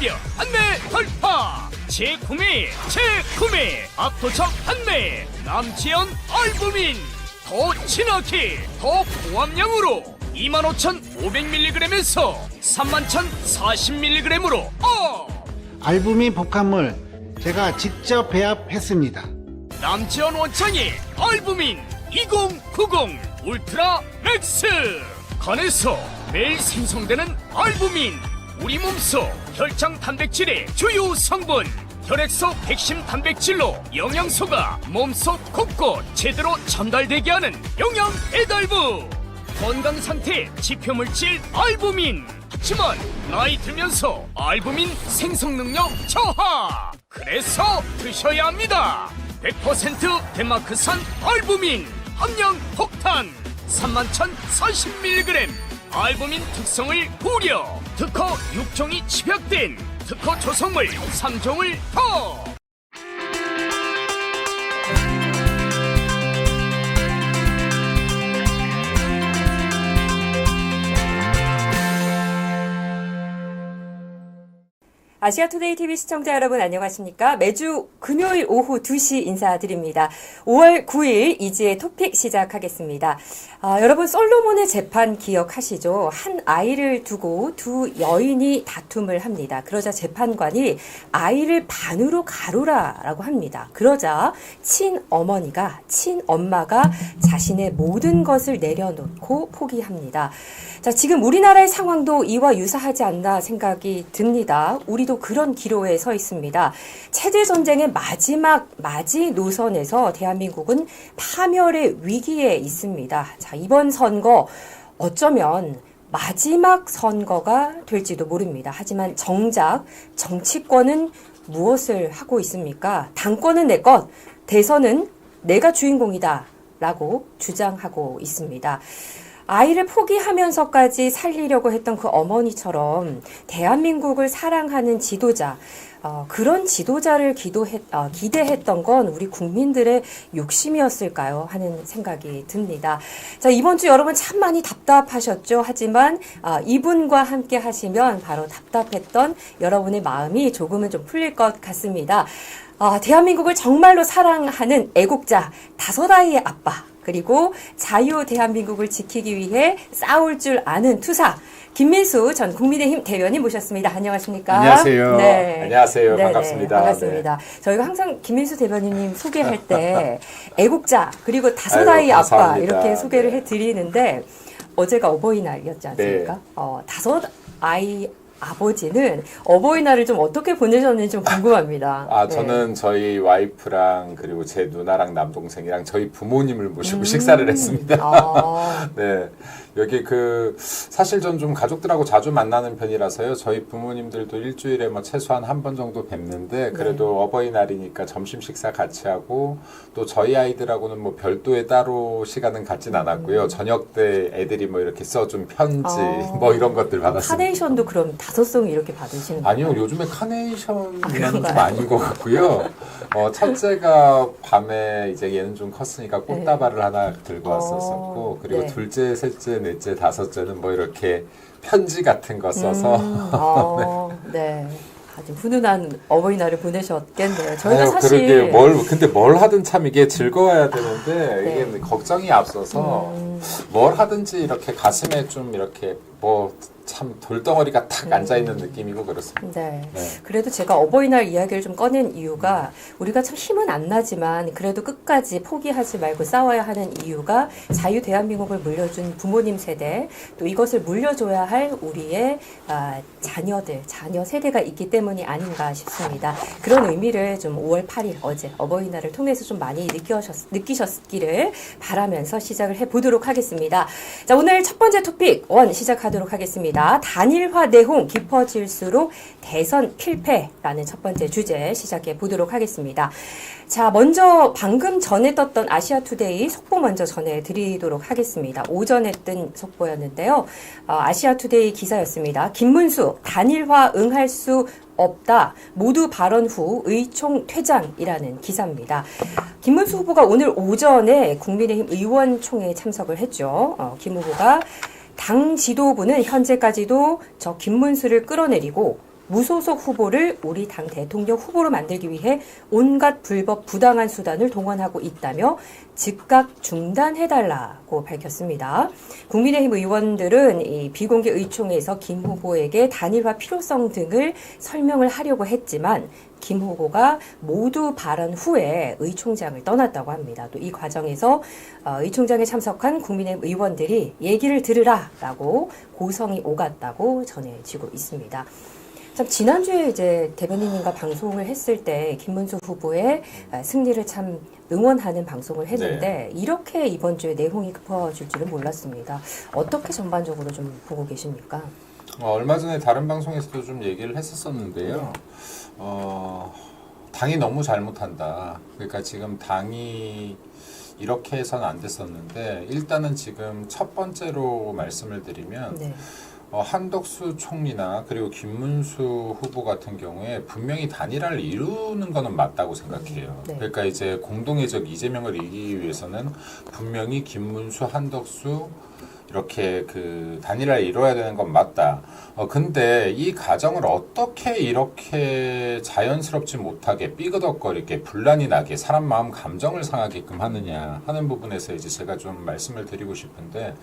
완벽 판매 돌파. 재구매 압도적 판매. 남지연 알부민 더 진하게 더 고함량으로 25,500mg에서 31,040mg으로 알부민 복합물 제가 직접 배합했습니다. 남지연 원장의 알부민 2090 울트라 맥스. 간에서 매일 생성되는 알부민, 우리 몸속 혈장 단백질의 주요 성분. 혈액속 핵심 단백질로 영양소가 몸속 곳곳 제대로 전달되게 하는 영양 배달부. 건강상태 지표물질 알부민. 하지만 나이 들면서 알부민 생성 능력 저하. 그래서 드셔야 합니다. 100% 덴마크산 알부민 함량 폭탄 31,040mg. 알부민 특성을 고려. 특허 6종이 집약된 특허 조성물 3종을 더. 아시아투데이 TV 시청자 여러분 안녕하십니까? 매주 금요일 오후 2시 인사드립니다. 5월 9일 이지의 토픽 시작하겠습니다. 여러분 솔로몬의 재판 기억하시죠? 한 아이를 두고 두 여인이 다툼을 합니다. 그러자 재판관이 아이를 반으로 가로라라고 합니다. 그러자 친엄마가 자신의 모든 것을 내려놓고 포기합니다. 자, 지금 우리나라의 상황도 이와 유사하지 않나 생각이 듭니다. 우리도 그런 기로에 서 있습니다. 체제전쟁의 마지막 마지노선에서 대한민국은 파멸의 위기에 있습니다. 자, 이번 선거 어쩌면 마지막 선거가 될지도 모릅니다. 하지만 정작 정치권은 무엇을 하고 있습니까? 당권은 내 것, 대선은 내가 주인공이다 라고 주장하고 있습니다. 아이를 포기하면서까지 살리려고 했던 그 어머니처럼 대한민국을 사랑하는 지도자, 그런 지도자를 기대했던 건 우리 국민들의 욕심이었을까요? 하는 생각이 듭니다. 자, 이번 주 여러분 참 많이 답답하셨죠? 하지만 이분과 함께 하시면 바로 답답했던 여러분의 마음이 조금은 좀 풀릴 것 같습니다. 대한민국을 정말로 사랑하는 애국자, 5아이의 아빠, 그리고 자유 대한민국을 지키기 위해 싸울 줄 아는 투사, 김민수 전 국민의힘 대변인 모셨습니다. 안녕하십니까? 안녕하세요. 네. 안녕하세요. 네네. 반갑습니다. 반갑습니다. 네. 저희가 항상 김민수 대변인님 소개할 때 애국자, 그리고 5아이 아유, 아빠 감사합니다. 이렇게 소개를 네. 해드리는데 어제가 어버이날이었지 않습니까? 네. 5아이 아버지는 어버이날을 좀 어떻게 보내셨는지 좀 궁금합니다. 저는 저희 와이프랑 그리고 제 누나랑 남동생이랑 저희 부모님을 모시고 식사를 했습니다. 네. 여기 사실 전 좀 가족들하고 자주 만나는 편이라서요. 저희 부모님들도 일주일에 뭐 최소한 한 번 정도 뵙는데 그래도 어버이날이니까 점심 식사 같이 하고 또 저희 아이들하고는 뭐 별도의 따로 시간은 갖진 않았고요. 저녁 때 애들이 뭐 이렇게 써준 편지 뭐 이런 것들 받았습니다. 카네이션도 그럼 5송 이렇게 받으시는 거예요? 아니요, 요즘에 카네이션은 좀 아닌 것 같고요. 첫째가 밤에 이제 얘는 좀 컸으니까 꽃다발을 하나 들고 왔었었고, 그리고 네. 둘째, 셋째, 넷째, 다섯째는 뭐 이렇게 편지 같은 거 써서. 네. 아주 훈훈한 어버이날을 보내셨겠네요. 저희가 아유, 사실 그러게 근데 뭘 하든 참 이게 즐거워야 되는데 네. 이게 걱정이 앞서서 뭘 하든지 이렇게 가슴에 좀 이렇게 참 돌덩어리가 탁 앉아있는 느낌이고 그렇습니다. 네. 네. 그래도 제가 어버이날 이야기를 좀 꺼낸 이유가 우리가 참 힘은 안 나지만 그래도 끝까지 포기하지 말고 싸워야 하는 이유가 자유 대한민국을 물려준 부모님 세대 또 이것을 물려줘야 할 우리의 자녀 세대가 있기 때문이 아닌가 싶습니다. 그런 의미를 좀 5월 8일 어제 어버이날을 통해서 좀 많이 느끼셨기를 바라면서 시작을 해보도록 하겠습니다. 자, 오늘 첫 번째 토픽 1 시작하도록 하겠습니다. 단일화 내홍 깊어질수록 대선 필패라는 첫 번째 주제 시작해 보도록 하겠습니다. 자, 먼저 방금 전에 떴던 아시아투데이 속보 먼저 전해드리도록 하겠습니다. 오전에 뜬 속보였는데요. 아시아투데이 기사였습니다. 김문수 단일화 응할 수 없다. 모두 발언 후 의총 퇴장이라는 기사입니다. 김문수 후보가 오늘 오전에 국민의힘 의원총회에 참석을 했죠. 김 후보가 당 지도부는 현재까지도 저 김문수를 끌어내리고 무소속 후보를 우리 당 대통령 후보로 만들기 위해 온갖 불법 부당한 수단을 동원하고 있다며 즉각 중단해달라고 밝혔습니다. 국민의힘 의원들은 이 비공개 의총에서 김 후보에게 단일화 필요성 등을 설명을 하려고 했지만 김 후보가 모두 발언 후에 의총장을 떠났다고 합니다. 또 이 과정에서 의총장에 참석한 국민의힘 의원들이 얘기를 들으라라고 고성이 오갔다고 전해지고 있습니다. 참 지난주에 이제 대변인님과 방송을 했을 때 김문수 후보의 승리를 참 응원하는 방송을 했는데 이렇게 이번 주에 내용이 깊어질 줄은 몰랐습니다. 어떻게 전반적으로 좀 보고 계십니까? 얼마 전에 다른 방송에서도 좀 얘기를 했었었는데요. 당이 너무 잘못한다. 그러니까 지금 당이 이렇게 해서는 안 됐었는데 일단은 지금 첫 번째로 말씀을 드리면 한덕수 총리나 그리고 김문수 후보 같은 경우에 분명히 단일화를 이루는 거는 맞다고 생각해요. 그러니까 이제 공동의적 이재명을 이기기 위해서는 분명히 김문수, 한덕수 이렇게 그 단일화를 이뤄야 되는 건 맞다. 근데 이 과정을 어떻게 이렇게 자연스럽지 못하게 삐그덕거리게 분란이 나게 사람 마음 감정을 상하게끔 하느냐 하는 부분에서 이제 제가 좀 말씀을 드리고 싶은데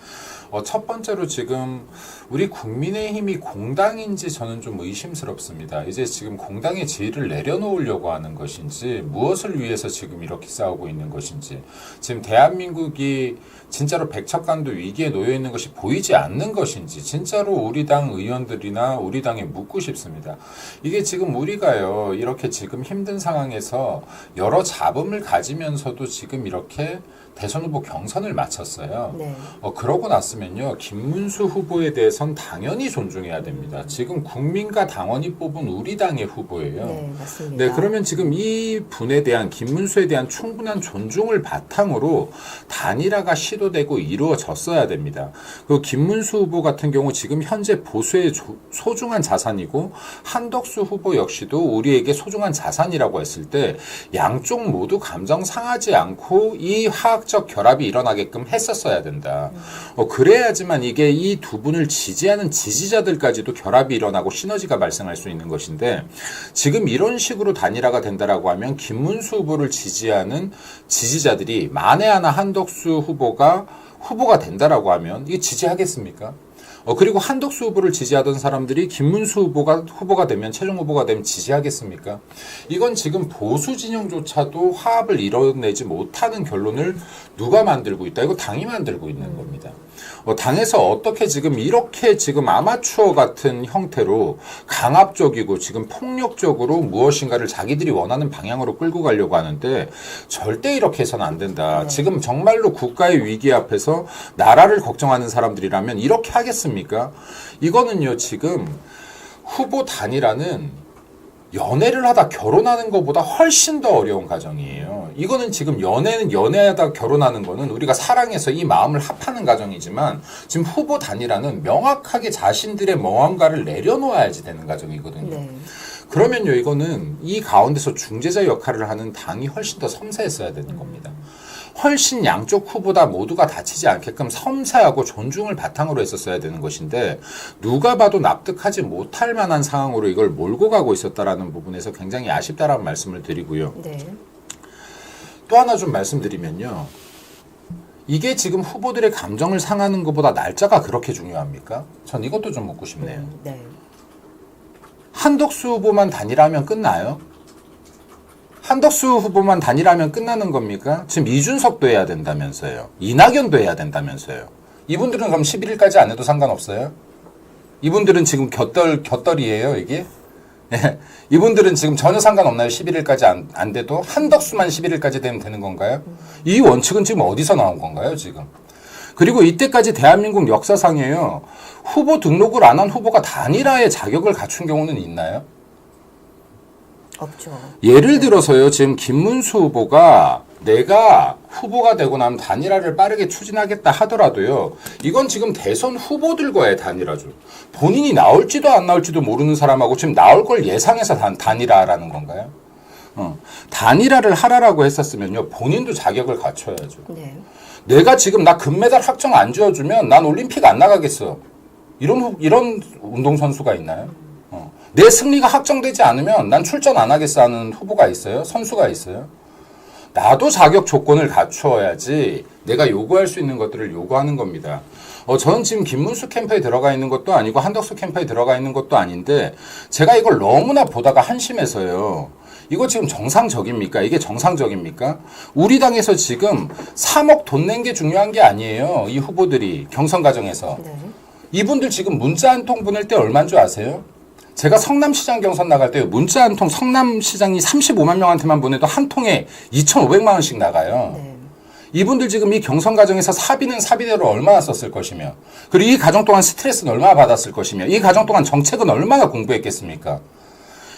첫 번째로 지금 우리 국민의힘이 공당인지 저는 좀 의심스럽습니다. 이제 지금 공당의 지위를 내려놓으려고 하는 것인지 무엇을 위해서 지금 이렇게 싸우고 있는 것인지 지금 대한민국이 진짜로 백척간도 위기에 놓여 있는 것이 보이지 않는 것인지 진짜로 우리 당 의원들이나 우리 당에 묻고 싶습니다. 이게 지금 우리가요 이렇게 지금 힘든 상황에서 여러 잡음을 가지면서도 지금 이렇게 대선 후보 경선을 마쳤어요. 그러고 났으면요 김문수 후보에 대해선 당연히 존중해야 됩니다. 지금 국민과 당원이 뽑은 우리 당의 후보예요. 네, 맞습니다. 그러면 지금 이 분에 대한 김문수에 대한 충분한 존중을 바탕으로 단일화가 시도되고 이루어졌어야 됩니다. 그 김문수 후보 같은 경우 지금 현재 보수의 소중한 자산이고 한덕수 후보 역시도 우리에게 소중한 자산이라고 했을 때 양쪽 모두 감정 상하지 않고 이 화학적 결합이 일어나게끔 했었어야 된다. 그래야지만 이게 이 두 분을 지지하는 지지자들까지도 결합이 일어나고 시너지가 발생할 수 있는 것인데 지금 이런 식으로 단일화가 된다라고 하면 김문수 후보를 지지하는 지지자들이 만에 하나 한덕수 후보가 된다라고 하면 이게 지지하겠습니까? 그리고 한덕수 후보를 지지하던 사람들이 김문수 후보가 되면 최종 후보가 되면 지지하겠습니까? 이건 지금 보수 진영조차도 화합을 이뤄내지 못하는 결론을 누가 만들고 있다? 이거 당이 만들고 있는 겁니다. 당에서 어떻게 지금 이렇게 지금 아마추어 같은 형태로 강압적이고 지금 폭력적으로 무엇인가를 자기들이 원하는 방향으로 끌고 가려고 하는데 절대 이렇게 해서는 안 된다. 지금 정말로 국가의 위기 앞에서 나라를 걱정하는 사람들이라면 이렇게 하겠습니까? 이거는요 지금 후보 단일화는 연애를 하다 결혼하는 것보다 훨씬 더 어려운 과정이에요. 이거는 지금 연애하다 결혼하는 거는 우리가 사랑해서 이 마음을 합하는 과정이지만 지금 후보 단일화는 명확하게 자신들의 무언가를 내려놓아야지 되는 과정이거든요. 그러면요 이거는 이 가운데서 중재자 역할을 하는 당이 훨씬 더 섬세했어야 되는 겁니다. 훨씬 양쪽 후보다 모두가 다치지 않게끔 섬세하고 존중을 바탕으로 했었어야 되는 것인데 누가 봐도 납득하지 못할 만한 상황으로 이걸 몰고 가고 있었다라는 부분에서 굉장히 아쉽다라는 말씀을 드리고요. 또 하나 좀 말씀드리면요. 이게 지금 후보들의 감정을 상하는 것보다 날짜가 그렇게 중요합니까? 전 이것도 좀 묻고 싶네요. 한덕수 후보만 단일화하면 끝나요? 한덕수 후보만 단일화하면 끝나는 겁니까? 지금 이준석도 해야 된다면서요. 이낙연도 해야 된다면서요. 이분들은 그럼 11일까지 안 해도 상관없어요? 이분들은 지금 곁덜이에요, 이게? 이분들은 지금 전혀 상관없나요? 11일까지 안 돼도? 한덕수만 11일까지 되면 되는 건가요? 이 원칙은 지금 어디서 나온 건가요, 지금? 그리고 이때까지 대한민국 역사상에요. 후보 등록을 안 한 후보가 단일화의 자격을 갖춘 경우는 있나요? 없죠. 예를 들어서요. 지금 김문수 후보가 내가 후보가 되고 나면 단일화를 빠르게 추진하겠다 하더라도요. 이건 지금 대선 후보들과의 단일화죠. 본인이 나올지도 안 나올지도 모르는 사람하고 지금 나올 걸 예상해서 단일화라는 건가요? 단일화를 하라라고 했었으면요. 본인도 자격을 갖춰야죠. 내가 지금 나 금메달 확정 안 지어주면 난 올림픽 안 나가겠어. 이런 운동선수가 있나요? 내 승리가 확정되지 않으면 난 출전 안 하겠어 하는 후보가 있어요? 선수가 있어요? 나도 자격 조건을 갖추어야지 내가 요구할 수 있는 것들을 요구하는 겁니다. 저는 지금 김문수 캠프에 들어가 있는 것도 아니고 한덕수 캠프에 들어가 있는 것도 아닌데 제가 이걸 너무나 보다가 한심해서요. 이거 지금 정상적입니까? 이게 정상적입니까? 우리 당에서 지금 3억 돈 낸 게 중요한 게 아니에요. 이 후보들이 경선 과정에서. 네. 이분들 지금 문자 한 통 보낼 때 얼마인 줄 아세요? 제가 성남시장 경선 나갈 때 문자 한 통 성남시장이 35만 명한테만 보내도 한 통에 2,500만 원씩 나가요. 네. 이분들 지금 이 경선 과정에서 사비는 사비대로 얼마나 썼을 것이며 그리고 이 과정 동안 스트레스는 얼마나 받았을 것이며 이 과정 동안 정책은 얼마나 공부했겠습니까?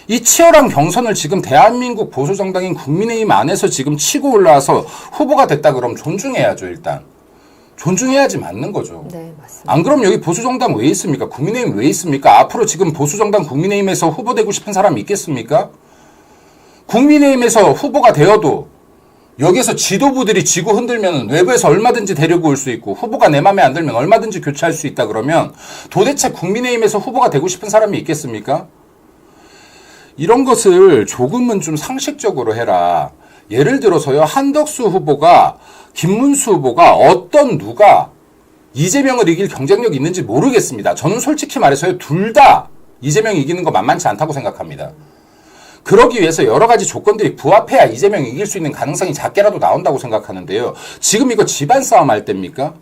이 치열한 경선을 지금 대한민국 보수정당인 국민의힘 안에서 지금 치고 올라와서 후보가 됐다 그러면 존중해야죠. 일단. 존중해야지 맞는 거죠. 네, 맞습니다. 안 그럼 여기 보수정당 왜 있습니까? 국민의힘 왜 있습니까? 앞으로 지금 보수정당 국민의힘에서 후보되고 싶은 사람이 있겠습니까? 국민의힘에서 후보가 되어도 여기에서 지도부들이 지고 흔들면 외부에서 얼마든지 데리고 올 수 있고 후보가 내 맘에 안 들면 얼마든지 교체할 수 있다 그러면 도대체 국민의힘에서 후보가 되고 싶은 사람이 있겠습니까? 이런 것을 조금은 좀 상식적으로 해라. 예를 들어서요. 한덕수 후보가 김문수 후보가 어떤 누가 이재명을 이길 경쟁력이 있는지 모르겠습니다. 저는 솔직히 말해서요. 둘 다 이재명이 이기는 거 만만치 않다고 생각합니다. 그러기 위해서 여러 가지 조건들이 부합해야 이재명이 이길 수 있는 가능성이 작게라도 나온다고 생각하는데요. 지금 이거 집안 싸움 할 때입니까?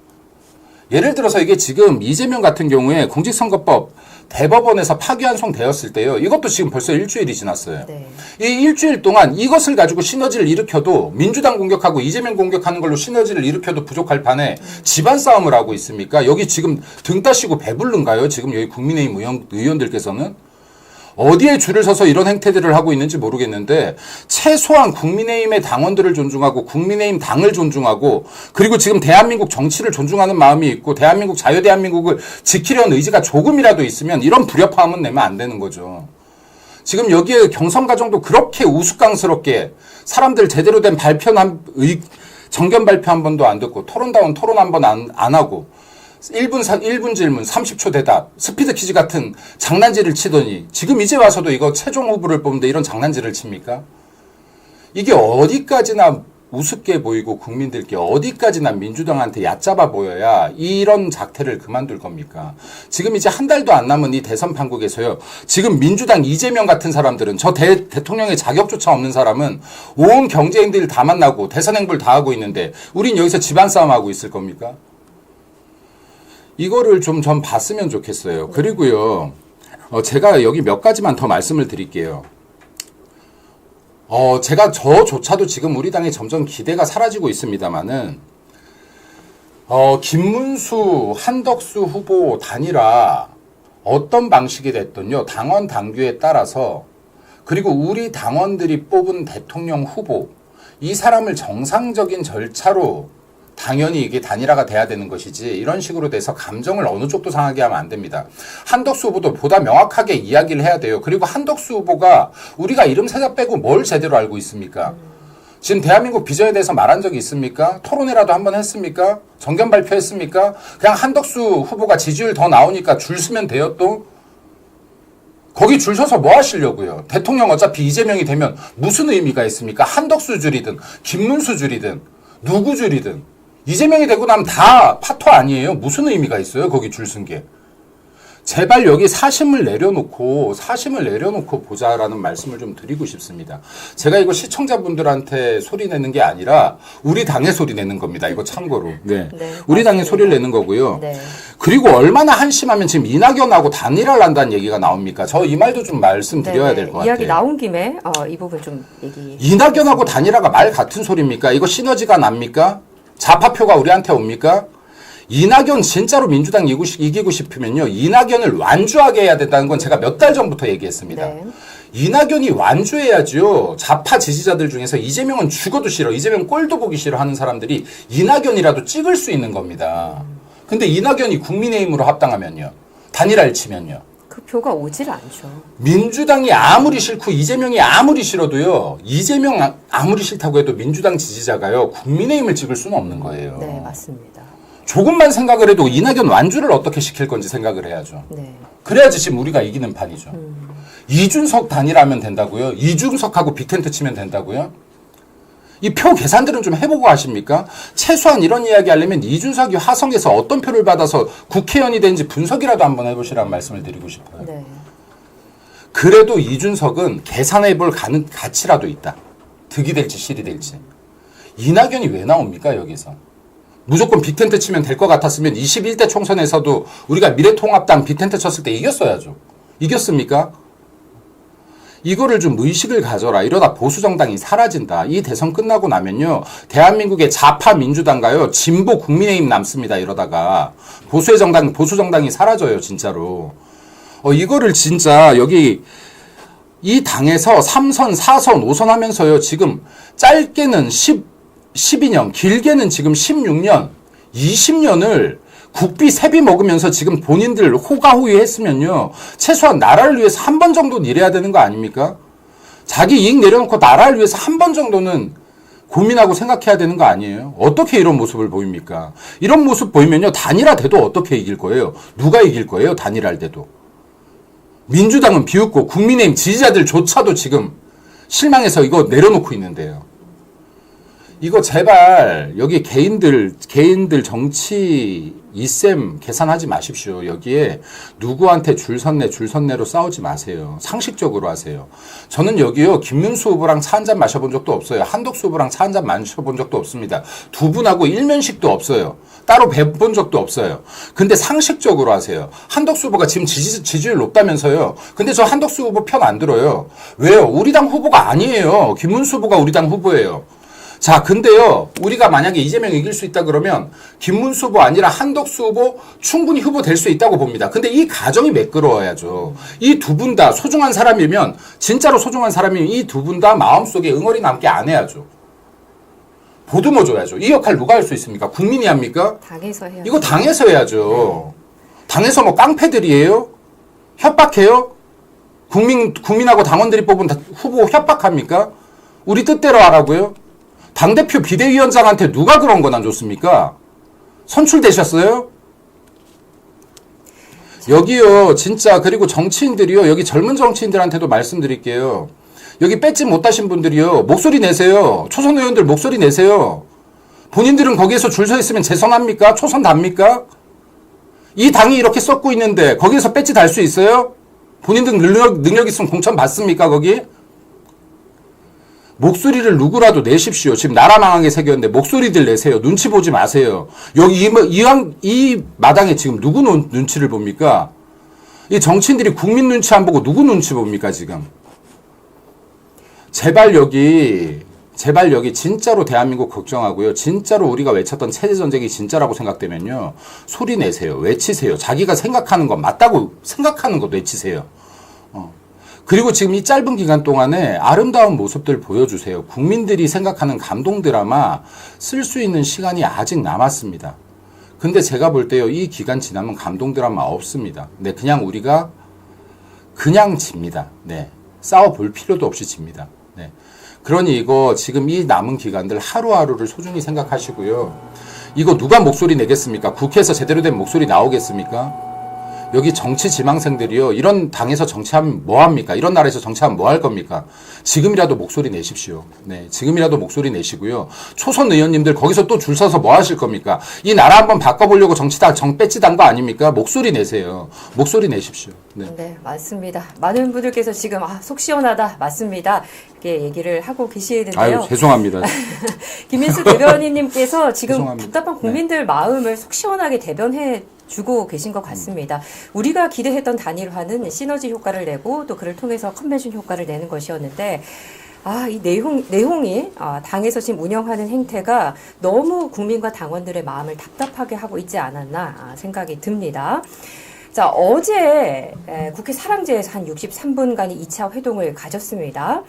예를 들어서 이게 지금 이재명 같은 경우에 공직선거법 대법원에서 파기환송되었을 때요. 이것도 지금 벌써 일주일이 지났어요. 네. 이 일주일 동안 이것을 가지고 시너지를 일으켜도 민주당 공격하고 이재명 공격하는 걸로 시너지를 일으켜도 부족할 판에 집안 싸움을 하고 있습니까? 여기 지금 등 따시고 배부른가요? 지금 여기 국민의힘 의원들께서는? 어디에 줄을 서서 이런 행태들을 하고 있는지 모르겠는데 최소한 국민의힘의 당원들을 존중하고 국민의힘 당을 존중하고 그리고 지금 대한민국 정치를 존중하는 마음이 있고 대한민국 자유대한민국을 지키려는 의지가 조금이라도 있으면 이런 불협화음은 내면 안 되는 거죠. 지금 여기에 경선 과정도 그렇게 우스꽝스럽게 사람들 제대로 된 정견 발표 한 번도 안 듣고 토론다운 토론 한 번 안 하고 1분 질문, 30초 대답, 스피드 퀴즈 같은 장난질을 치더니 지금 이제 와서도 이거 최종 후보를 뽑는데 이런 장난질을 칩니까? 이게 어디까지나 우습게 보이고 국민들께 어디까지나 민주당한테 얕잡아 보여야 이런 작태를 그만둘 겁니까? 지금 이제 한 달도 안 남은 이 대선 판국에서요. 지금 민주당 이재명 같은 사람들은 저 대통령의 자격조차 없는 사람은 온 경제인들 다 만나고 대선 행보를 다 하고 있는데 우린 여기서 집안 싸움하고 있을 겁니까? 이거를 좀 전 봤으면 좋겠어요. 그리고요, 제가 여기 몇 가지만 더 말씀을 드릴게요. 제가 저조차도 지금 우리 당에 점점 기대가 사라지고 있습니다만은, 김문수, 한덕수 후보 단일화 어떤 방식이 됐든요, 당원 당규에 따라서 그리고 우리 당원들이 뽑은 대통령 후보 이 사람을 정상적인 절차로 당연히 이게 단일화가 돼야 되는 것이지 이런 식으로 돼서 감정을 어느 쪽도 상하게 하면 안 됩니다. 한덕수 후보도 보다 명확하게 이야기를 해야 돼요. 그리고 한덕수 후보가 우리가 이름 세자 빼고 뭘 제대로 알고 있습니까? 지금 대한민국 비전에 대해서 말한 적이 있습니까? 토론회라도 한번 했습니까? 정견 발표했습니까? 그냥 한덕수 후보가 지지율 더 나오니까 줄 서면 돼요 또? 거기 줄 서서 뭐 하시려고요? 대통령 어차피 이재명이 되면 무슨 의미가 있습니까? 한덕수 줄이든 김문수 줄이든 누구 줄이든 이재명이 되고 나면 다 파토 아니에요? 무슨 의미가 있어요? 거기 줄 쓴 게. 제발 여기 사심을 내려놓고 보자라는 말씀을 좀 드리고 싶습니다. 제가 이거 시청자분들한테 소리 내는 게 아니라 우리 당에 소리 내는 겁니다. 이거 참고로. 네. 우리 당에 소리를 내는 거고요. 네. 그리고 얼마나 한심하면 지금 이낙연하고 단일화를 한다는 얘기가 나옵니까? 저 이 말도 좀 말씀드려야 될 것 같아요. 이야기 나온 김에 이 부분 좀 얘기. 이낙연하고 단일화가 말 같은 소리입니까? 이거 시너지가 납니까? 좌파표가 우리한테 옵니까? 이낙연 진짜로 민주당 이기고 싶으면요. 이낙연을 완주하게 해야 된다는 건 제가 몇 달 전부터 얘기했습니다. 네. 이낙연이 완주해야죠. 좌파 지지자들 중에서 이재명은 죽어도 싫어. 이재명 꼴도 보기 싫어 하는 사람들이 이낙연이라도 찍을 수 있는 겁니다. 근데 이낙연이 국민의힘으로 합당하면요. 단일화를 치면요. 그 표가 오질 않죠. 민주당이 아무리 싫고 이재명이 아무리 싫어도요. 이재명 아무리 싫다고 해도 민주당 지지자가요. 국민의힘을 찍을 수는 없는 거예요. 네, 맞습니다. 조금만 생각을 해도 이낙연 완주를 어떻게 시킬 건지 생각을 해야죠. 네. 그래야지 지금 우리가 이기는 판이죠. 이준석 단일하면 된다고요? 이준석하고 빅텐트 치면 된다고요? 이 표 계산들은 좀 해보고 하십니까? 최소한 이런 이야기 하려면 이준석이 화성에서 어떤 표를 받아서 국회의원이 된지 분석이라도 한번 해보시라는 말씀을 드리고 싶어요. 네. 그래도 이준석은 계산해볼 가치라도 있다. 득이 될지 실이 될지. 이낙연이 왜 나옵니까 여기서? 무조건 빅텐트 치면 될 것 같았으면 21대 총선에서도 우리가 미래통합당 빅텐트 쳤을 때 이겼어야죠. 이겼습니까? 이거를 좀 의식을 가져라. 이러다 보수정당이 사라진다. 이 대선 끝나고 나면요. 대한민국의 좌파 민주당가요. 진보 국민의힘 남습니다. 이러다가. 보수정당이 사라져요. 진짜로. 이거를 진짜 여기 이 당에서 3선, 4선, 5선 하면서요. 지금 짧게는 12년, 길게는 지금 16년, 20년을 국비 세비 먹으면서 지금 본인들 호가호위했으면요. 최소한 나라를 위해서 한 번 정도는 일해야 되는 거 아닙니까? 자기 이익 내려놓고 나라를 위해서 한 번 정도는 고민하고 생각해야 되는 거 아니에요? 어떻게 이런 모습을 보입니까? 이런 모습 보이면요. 단일화 돼도 어떻게 이길 거예요? 누가 이길 거예요? 단일화할 때도. 민주당은 비웃고 국민의힘 지지자들조차도 지금 실망해서 이거 내려놓고 있는데요. 이거 제발 여기 개인들 정치 이셈 계산하지 마십시오. 여기에 누구한테 줄 섰네로 싸우지 마세요. 상식적으로 하세요. 저는 여기요 김문수 후보랑 차 한잔 마셔본 적도 없어요. 한덕수 후보랑 차 한잔 마셔본 적도 없습니다. 두 분하고 일면식도 없어요. 따로 뵌 적도 없어요. 근데 상식적으로 하세요. 한덕수 후보가 지금 지지율 높다면서요. 근데 저 한덕수 후보 편 안 들어요. 왜요? 우리 당 후보가 아니에요. 김문수 후보가 우리 당 후보예요. 자, 근데요, 우리가 만약에 이재명 이길 수 있다 그러면 김문수 후보 아니라 한덕수 후보 충분히 후보 될 수 있다고 봅니다. 근데 이 가정이 매끄러워야죠. 이 두 분 다 소중한 사람이면, 진짜로 소중한 사람이면 이 두 분 다 마음속에 응어리 남게 안 해야죠. 보듬어 줘야죠. 이 역할 누가 할 수 있습니까? 국민이 합니까? 당에서 해야죠. 이거 당에서 해야죠. 당에서 뭐 깡패들이에요? 협박해요? 국민하고 당원들이 뽑은 후보 협박합니까? 우리 뜻대로 하라고요? 당대표 비대위원장한테 누가 그런 건 안 줬습니까? 선출되셨어요? 여기요, 진짜, 그리고 정치인들이요, 여기 젊은 정치인들한테도 말씀드릴게요. 여기 뺏지 못하신 분들이요, 목소리 내세요. 초선 의원들 목소리 내세요. 본인들은 거기에서 줄 서 있으면 재선합니까? 초선 답니까? 이 당이 이렇게 썩고 있는데, 거기에서 뺏지 달 수 있어요? 본인들 능력 있으면 공천 받습니까, 거기? 목소리를 누구라도 내십시오. 지금 나라 망하게 새겼는데 목소리들 내세요. 눈치 보지 마세요. 여기 이 마당에 지금 누구 눈치를 봅니까? 이 정치인들이 국민 눈치 안 보고 누구 눈치 봅니까, 지금? 제발 여기 진짜로 대한민국 걱정하고요. 진짜로 우리가 외쳤던 체제전쟁이 진짜라고 생각되면요. 소리 내세요. 외치세요. 자기가 생각하는 거 맞다고 생각하는 거 외치세요. 그리고 지금 이 짧은 기간 동안에 아름다운 모습들 보여주세요. 국민들이 생각하는 감동 드라마 쓸 수 있는 시간이 아직 남았습니다. 근데 제가 볼 때요, 이 기간 지나면 감동 드라마 없습니다. 네, 그냥 우리가 그냥 집니다. 네, 싸워볼 필요도 없이 집니다. 네, 그러니 이거 지금 이 남은 기간들 하루하루를 소중히 생각하시고요. 이거 누가 목소리 내겠습니까? 국회에서 제대로 된 목소리 나오겠습니까? 여기 정치 지망생들이요. 이런 당에서 정치하면 뭐합니까? 이런 나라에서 정치하면 뭐 할 겁니까? 지금이라도 목소리 내십시오. 네, 지금이라도 목소리 내시고요. 초선 의원님들 거기서 또 줄 서서 뭐 하실 겁니까? 이 나라 한번 바꿔보려고 배치단 거 아닙니까? 목소리 내세요. 목소리 내십시오. 네, 네, 맞습니다. 많은 분들께서 지금 속 시원하다, 맞습니다. 이렇게 얘기를 하고 계시는데요. 아유, 죄송합니다. 김민수 대변인님께서 지금 죄송합니다. 답답한 국민들 마음을 속 시원하게 대변해 주고 계신 것 같습니다. 우리가 기대했던 단일화는 시너지 효과를 내고 또 그를 통해서 컨벤션 효과를 내는 것이었는데 이 내용이 당에서 지금 운영하는 행태가 너무 국민과 당원들의 마음을 답답하게 하고 있지 않았나 생각이 듭니다. 자, 어제 국회 사랑제에서 한 63분간의 2차 회동을 가졌습니다.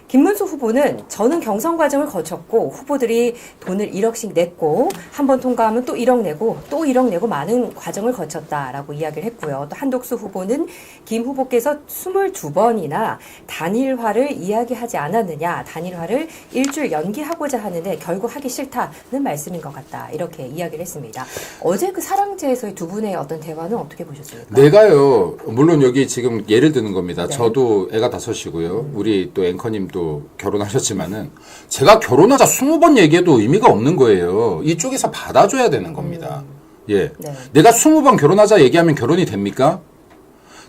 김문수 후보는 저는 경선 과정을 거쳤고 후보들이 돈을 1억씩 냈고 한 번 통과하면 또 1억 내고 또 1억 내고 많은 과정을 거쳤다라고 이야기를 했고요. 또 한독수 후보는 김 후보께서 22번이나 단일화를 이야기하지 않았느냐, 단일화를 일주일 연기하고자 하는데 결국 하기 싫다는 말씀인 것 같다. 이렇게 이야기를 했습니다. 어제 그 사랑제에서의 두 분의 어떤 대화는 어떻게 보셨습니까? 내가요, 물론 여기 지금 예를 드는 겁니다. 네. 저도 애가 5이고요. 우리 또 앵커님도 결혼하셨지만은 제가 결혼하자 20번 얘기해도 의미가 없는 거예요. 이쪽에서 받아줘야 되는 겁니다. 예. 네. 내가 20번 결혼하자 얘기하면 결혼이 됩니까?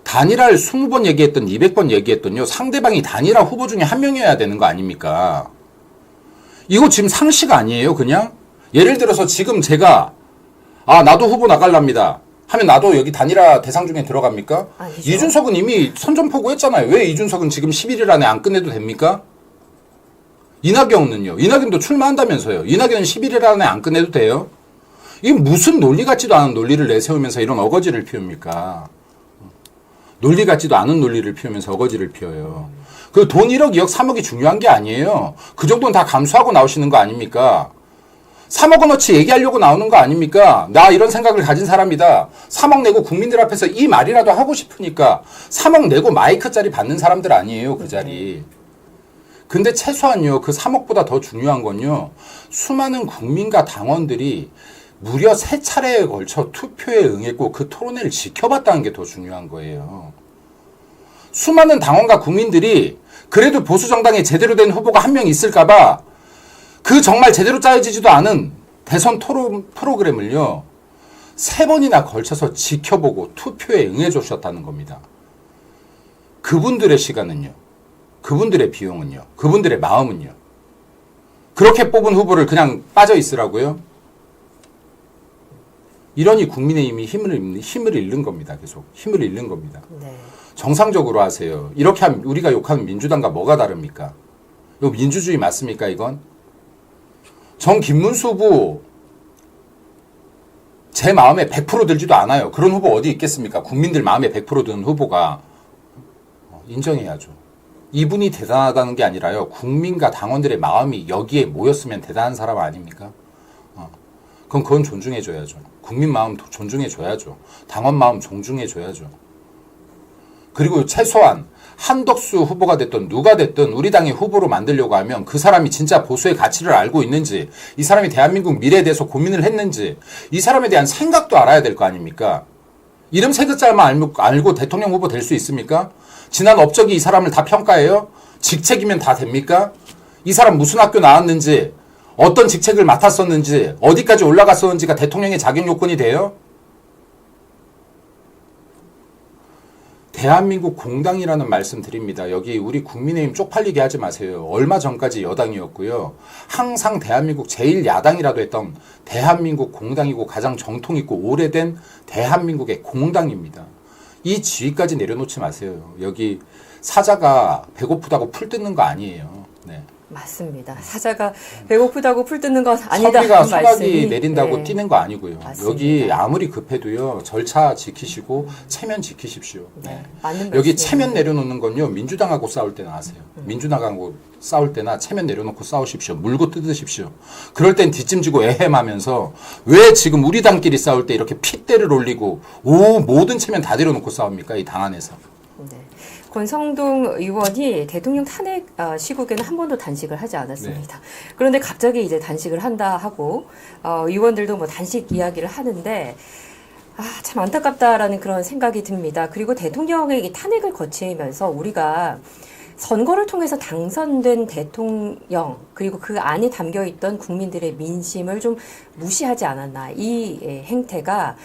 단일화를 20번 얘기했던 200번 얘기했던요. 상대방이 단일화 후보 중에 한 명이어야 되는 거 아닙니까? 이거 지금 상식 아니에요, 그냥? 예를 들어서 지금 제가 나도 후보 나갈랍니다. 하면 나도 여기 단일화 대상 중에 들어갑니까? 아니죠. 이준석은 이미 선전포고했잖아요. 왜 이준석은 지금 11일 안에 안 끝내도 됩니까? 이낙연은요. 이낙연도 출마한다면서요. 이낙연은 11일 안에 안 끝내도 돼요? 이게 무슨 논리 같지도 않은 논리를 내세우면서 이런 어거지를 피웁니까? 논리 같지도 않은 논리를 피우면서 어거지를 피워요. 그 돈 1억, 2억, 3억이 중요한 게 아니에요. 그 정도는 다 감수하고 나오시는 거 아닙니까? 3억 원어치 얘기하려고 나오는 거 아닙니까? 나 이런 생각을 가진 사람이다. 3억 내고 국민들 앞에서 이 말이라도 하고 싶으니까 3억 내고 마이크짜리 받는 사람들 아니에요, 그 자리. 근데 최소한요, 그 3억보다 더 중요한 건요, 수많은 국민과 당원들이 무려 3차례에 걸쳐 투표에 응했고 그 토론회를 지켜봤다는 게 더 중요한 거예요. 수많은 당원과 국민들이 그래도 보수정당에 제대로 된 후보가 한 명 있을까봐 그 정말 제대로 짜여지지도 않은 대선 토론 프로그램을요, 3번이나 걸쳐서 지켜보고 투표에 응해 주셨다는 겁니다. 그분들의 시간은요, 그분들의 비용은요, 그분들의 마음은요, 그렇게 뽑은 후보를 그냥 빠져 있으라고요? 이러니 국민의힘이 힘을 잃는 겁니다. 계속 힘을 잃는 겁니다. 네. 정상적으로 하세요. 이렇게 하면 우리가 욕하는 민주당과 뭐가 다릅니까? 이거 민주주의 맞습니까, 이건? 김문수 후보 제 마음에 100% 들지도 않아요. 그런 후보 어디 있겠습니까? 국민들 마음에 100% 드는 후보가. 인정해야죠. 이분이 대단하다는 게 아니라요, 국민과 당원들의 마음이 여기에 모였으면 대단한 사람 아닙니까? 그건 존중해줘야죠. 국민 마음 존중해줘야죠. 당원 마음 존중해줘야죠. 그리고 최소한 한덕수 후보가 됐든 누가 됐든 우리 당의 후보로 만들려고 하면 그 사람이 진짜 보수의 가치를 알고 있는지, 이 사람이 대한민국 미래에 대해서 고민을 했는지, 이 사람에 대한 생각도 알아야 될 거 아닙니까? 이름 세 글자만 알고 대통령 후보 될 수 있습니까? 지난 업적이 이 사람을 다 평가해요? 직책이면 다 됩니까? 이 사람 무슨 학교 나왔는지, 어떤 직책을 맡았었는지, 어디까지 올라갔었는지가 대통령의 자격 요건이 돼요? 대한민국 공당이라는 말씀 드립니다. 여기 우리 국민의힘 쪽팔리게 하지 마세요. 얼마 전까지 여당이었고요. 항상 대한민국 제1야당이라도 했던 대한민국 공당이고 가장 정통 있고 오래된 대한민국의 공당입니다. 이 지위까지 내려놓지 마세요. 여기 사자가 배고프다고 풀 뜯는 거 아니에요. 네. 맞습니다. 사자가 배고프다고 풀 뜯는 건 아니다. 선비가 소나기 내린다고 네. 뛰는 거 아니고요. 맞습니다. 여기 아무리 급해도요, 절차 지키시고 체면 지키십시오. 네. 맞는 여기 말씀이에요. 체면 내려놓는 건요, 민주당하고 싸울 때나 하세요. 민주당하고 싸울 때나 체면 내려놓고 싸우십시오. 물고 뜯으십시오. 그럴 땐 뒷짐지고 에헴하면서 왜 지금 우리 당끼리 싸울 때 이렇게 핏대를 올리고 모든 체면 다 내려놓고 싸웁니까? 이 당 안에서. 네. 권성동 의원이 대통령 탄핵 시국에는 한 번도 단식을 하지 않았습니다. 그런데 갑자기 이제 단식을 한다 하고 의원들도 뭐 단식 이야기를 하는데 참 안타깝다라는 그런 생각이 듭니다. 그리고 대통령의 이 탄핵을 거치면서 우리가 선거를 통해서 당선된 대통령 그리고 그 안에 담겨있던 국민들의 민심을 좀 무시하지 않았나. 이 행태가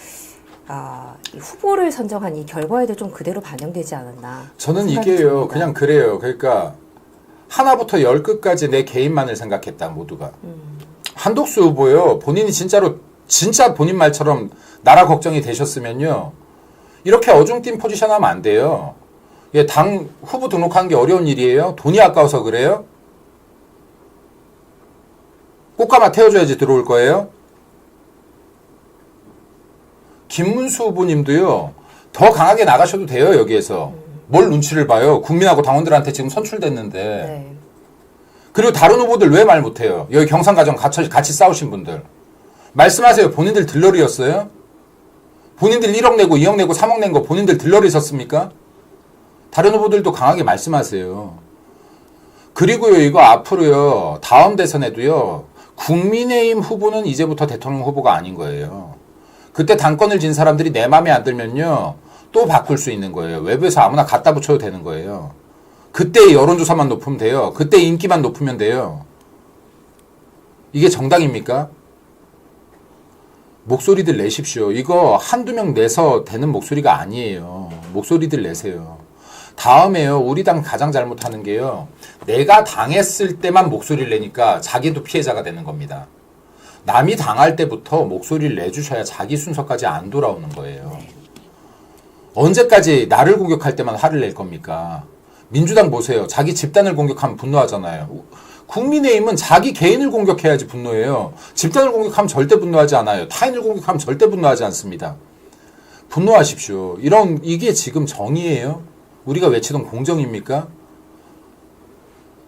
이 후보를 선정한 이 결과에도 좀 그대로 반영되지 않았나. 저는 생각이 이게요, 듭니다. 그냥 그래요. 그러니까 하나부터 10끝까지 내 개인만을 생각했다, 모두가. 한독수 후보요, 본인이 진짜 본인 말처럼 나라 걱정이 되셨으면요, 이렇게 어중뛴 포지션 하면 안 돼요. 예, 당 후보 등록하는 게 어려운 일이에요? 돈이 아까워서 그래요? 꽃가마 태워줘야지 들어올 거예요? 김문수 후보님도요, 더 강하게 나가셔도 돼요, 여기에서. 뭘 눈치를 봐요? 국민하고 당원들한테 지금 선출됐는데. 네. 그리고 다른 후보들 왜 말 못해요? 여기 경상가정 같이 싸우신 분들. 말씀하세요. 본인들 들러리였어요? 본인들 1억 내고 2억 내고 3억 낸 거 본인들 들러리셨습니까? 다른 후보들도 강하게 말씀하세요. 그리고요, 이거 앞으로요, 다음 대선에도요, 국민의힘 후보는 이제부터 대통령 후보가 아닌 거예요. 그때 당권을 진 사람들이 내 맘에 안 들면요, 또 바꿀 수 있는 거예요. 외부에서 아무나 갖다 붙여도 되는 거예요. 그때 여론조사만 높으면 돼요. 그때 인기만 높으면 돼요. 이게 정당입니까? 목소리들 내십시오. 이거 한두 명 내서 되는 목소리가 아니에요. 목소리들 내세요. 다음에요, 우리 당 가장 잘못하는 게요, 내가 당했을 때만 목소리를 내니까 자기도 피해자가 되는 겁니다. 남이 당할 때부터 목소리를 내주셔야 자기 순서까지 안 돌아오는 거예요. 언제까지 나를 공격할 때만 화를 낼 겁니까? 민주당 보세요. 자기 집단을 공격하면 분노하잖아요. 국민의힘은 자기 개인을 공격해야지 분노해요. 집단을 공격하면 절대 분노하지 않아요. 타인을 공격하면 절대 분노하지 않습니다. 분노하십시오. 이게 지금 정의예요? 우리가 외치던 공정입니까?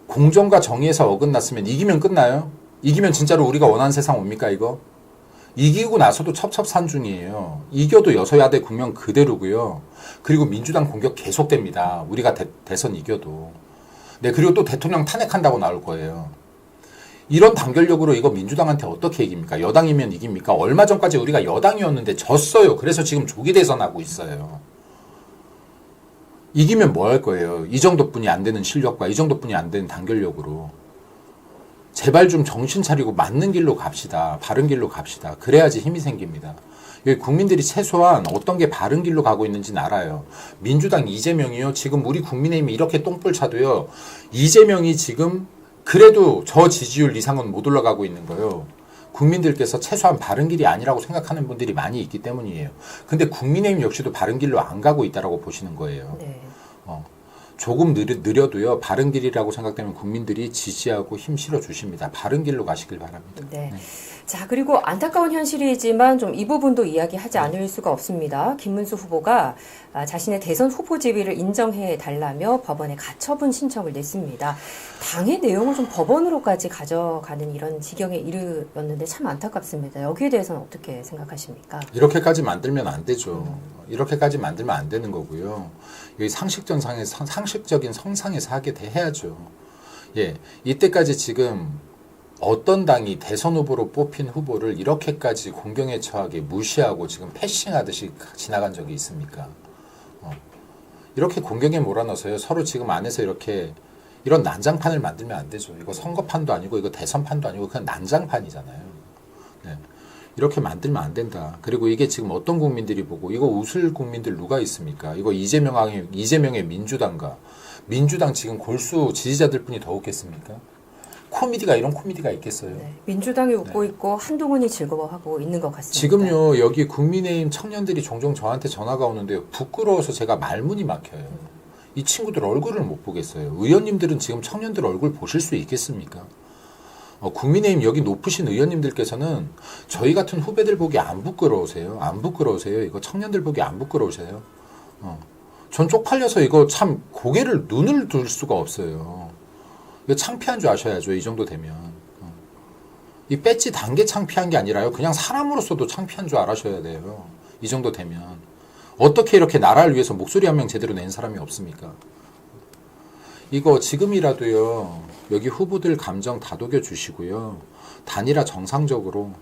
공정과 정의에서 어긋났으면 이기면 끝나요? 이기면 진짜로 우리가 원하는 세상 옵니까, 이거? 이기고 나서도 첩첩산중이에요. 이겨도 여소야대 국면 그대로고요. 그리고 민주당 공격 계속됩니다. 우리가 대선 이겨도. 네, 그리고 또 대통령 탄핵한다고 나올 거예요. 이런 단결력으로 이거 민주당한테 어떻게 이깁니까? 여당이면 이깁니까? 얼마 전까지 우리가 여당이었는데 졌어요. 그래서 지금 조기 대선하고 있어요. 이기면 뭐 할 거예요? 이 정도뿐이 안 되는 실력과 이 정도뿐이 안 되는 단결력으로. 제발 좀 정신 차리고 맞는 길로 갑시다. 바른 길로 갑시다. 그래야지 힘이 생깁니다. 여기 국민들이 최소한 어떤 게 바른 길로 가고 있는지는 알아요. 민주당 이재명이요. 지금 우리 국민의힘이 이렇게 똥불 차도요. 이재명이 지금 그래도 저 지지율 이상은 못 올라가고 있는 거예요. 국민들께서 최소한 바른 길이 아니라고 생각하는 분들이 많이 있기 때문이에요. 근데 국민의힘 역시도 바른 길로 안 가고 있다라고 보시는 거예요. 네. 조금 느려도요, 바른 길이라고 생각되면 국민들이 지지하고 힘 실어 주십니다. 바른 길로 가시길 바랍니다. 네. 자, 그리고 안타까운 현실이지만 좀 이 부분도 이야기하지 않을 수가 없습니다. 김문수 후보가 자신의 대선 후보 지위를 인정해 달라며 법원에 가처분 신청을 냈습니다. 당의 내용을 좀 법원으로까지 가져가는 이런 지경에 이르렀는데 참 안타깝습니다. 여기에 대해서는 어떻게 생각하십니까? 이렇게까지 만들면 안 되죠. 이렇게까지 만들면 안 되는 거고요. 여기 상식적인 성상에서 하게 해야죠. 예, 이때까지 지금 어떤 당이 대선 후보로 뽑힌 후보를 이렇게까지 공경에 처하게 무시하고 지금 패싱하듯이 지나간 적이 있습니까? 이렇게 공경에 몰아넣어서요. 서로 지금 안에서 이런 난장판을 만들면 안 되죠. 이거 선거판도 아니고 이거 대선판도 아니고 그냥 난장판이잖아요. 네. 이렇게 만들면 안 된다. 그리고 이게 지금 어떤 국민들이 보고 이거 웃을 국민들 누가 있습니까? 이거 이재명의 민주당 지금 골수 지지자들 뿐이 더 웃겠습니까? 이런 코미디가 있겠어요. 네. 민주당이 웃고 있고 한동훈이 즐거워하고 있는 것 같습니다. 지금요, 여기 국민의힘 청년들이 종종 저한테 전화가 오는데요. 부끄러워서 제가 말문이 막혀요. 이 친구들 얼굴을 못 보겠어요. 의원님들은 지금 청년들 얼굴 보실 수 있겠습니까? 국민의힘 여기 높으신 의원님들께서는 저희 같은 후배들 보기 안 부끄러우세요? 안 부끄러우세요? 이거 청년들 보기 안 부끄러우세요? 전 쪽팔려서 이거 참 눈을 둘 수가 없어요. 이거 창피한 줄 아셔야죠. 이 정도 되면. 이 배지 단계 창피한 게 아니라요. 그냥 사람으로서도 창피한 줄 알아셔야 돼요. 이 정도 되면. 어떻게 이렇게 나라를 위해서 목소리 한 명 제대로 낸 사람이 없습니까? 이거 지금이라도요. 여기 후보들 감정 다독여 주시고요. 단일화 정상적으로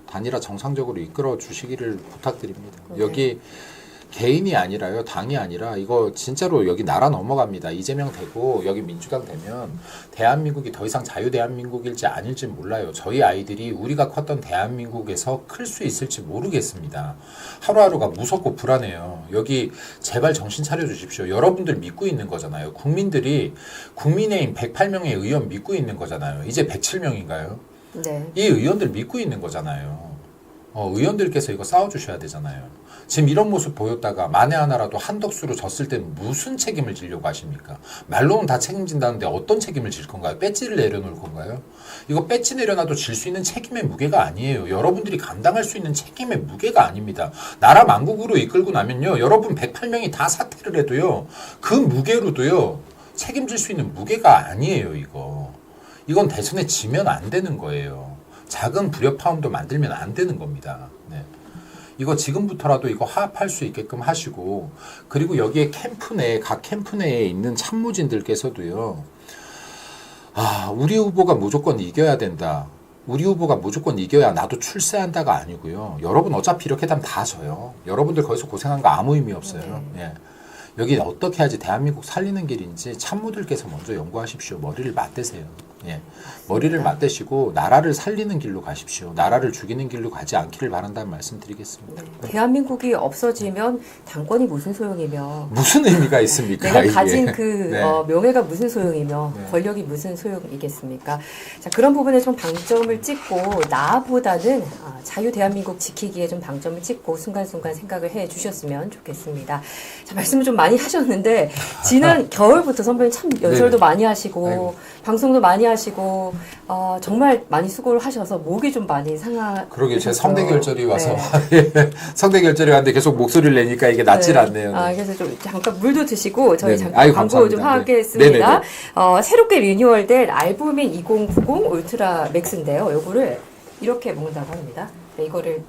이끌어 주시기를 부탁드립니다. 네. 여기 개인이 아니라요, 당이 아니라 이거 진짜로 여기 나라 넘어갑니다. 이재명 되고 여기 민주당 되면 대한민국이 더 이상 자유대한민국일지 아닐지 몰라요. 저희 아이들이 우리가 컸던 대한민국에서 클 수 있을지 모르겠습니다. 하루하루가 무섭고 불안해요. 여기 제발 정신 차려 주십시오. 여러분들 믿고 있는 거잖아요. 국민들이 국민의힘 108명의 의원 믿고 있는 거잖아요. 이제 107명인가요? 네. 이 의원들 믿고 있는 거잖아요. 의원들께서 이거 싸워주셔야 되잖아요. 지금 이런 모습 보였다가 만에 하나라도 한덕수로 졌을 때 무슨 책임을 지려고 하십니까? 말로는 다 책임진다는데 어떤 책임을 질 건가요? 배지를 내려놓을 건가요? 이거 배지 내려놔도 질 수 있는 책임의 무게가 아니에요. 여러분들이 감당할 수 있는 책임의 무게가 아닙니다. 나라 만국으로 이끌고 나면요. 여러분 108명이 다 사퇴를 해도요. 그 무게로도요. 책임질 수 있는 무게가 아니에요. 이거 이건 대선에 지면 안 되는 거예요. 작은 불협화음도 만들면 안 되는 겁니다. 네. 이거 지금부터라도 이거 화합할 수 있게끔 하시고, 그리고 여기에 캠프 내에, 각 캠프 내에 있는 참모진들께서도요, 우리 후보가 무조건 이겨야 된다. 우리 후보가 무조건 이겨야 나도 출세한다가 아니고요. 여러분 어차피 이렇게 되면 다 져요. 여러분들 거기서 고생한 거 아무 의미 없어요. 예. 여기 어떻게 해야지 대한민국 살리는 길인지 참모들께서 먼저 연구하십시오. 머리를 맞대세요. 예. 머리를 맞대시고 나라를 살리는 길로 가십시오. 나라를 죽이는 길로 가지 않기를 바란다는 말씀 드리겠습니다. 대한민국이 없어지면 당권이 무슨 소용이며 무슨 의미가 있습니까? 내가 이게. 가진 네. 명예가 무슨 소용이며 네. 권력이 무슨 소용이겠습니까? 자, 그런 부분에 좀 방점을 찍고 나보다는 자유 대한민국 지키기에 좀 방점을 찍고 순간순간 생각을 해 주셨으면 좋겠습니다. 자, 말씀을 좀 많이 하셨는데 지난 겨울부터 선배님 참 연설도 많이 하시고 아이고. 방송도 많이 하시고 정말 많이 수고를 하셔서 목이 좀 많이 상하. 그러게 제 성대결절이 와서 성대결절이 왔는데 계속 목소리를 내니까 이게 낫질 않네요. 그래서 좀 잠깐 물도 드시고 저희 네네. 잠깐 아유, 광고 감사합니다. 좀 하겠습니다. 네네네. 새롭게 리뉴얼된 알부민 2090 울트라 맥스인데요. 요거를 이렇게 먹는다고 합니다. 네, 이거를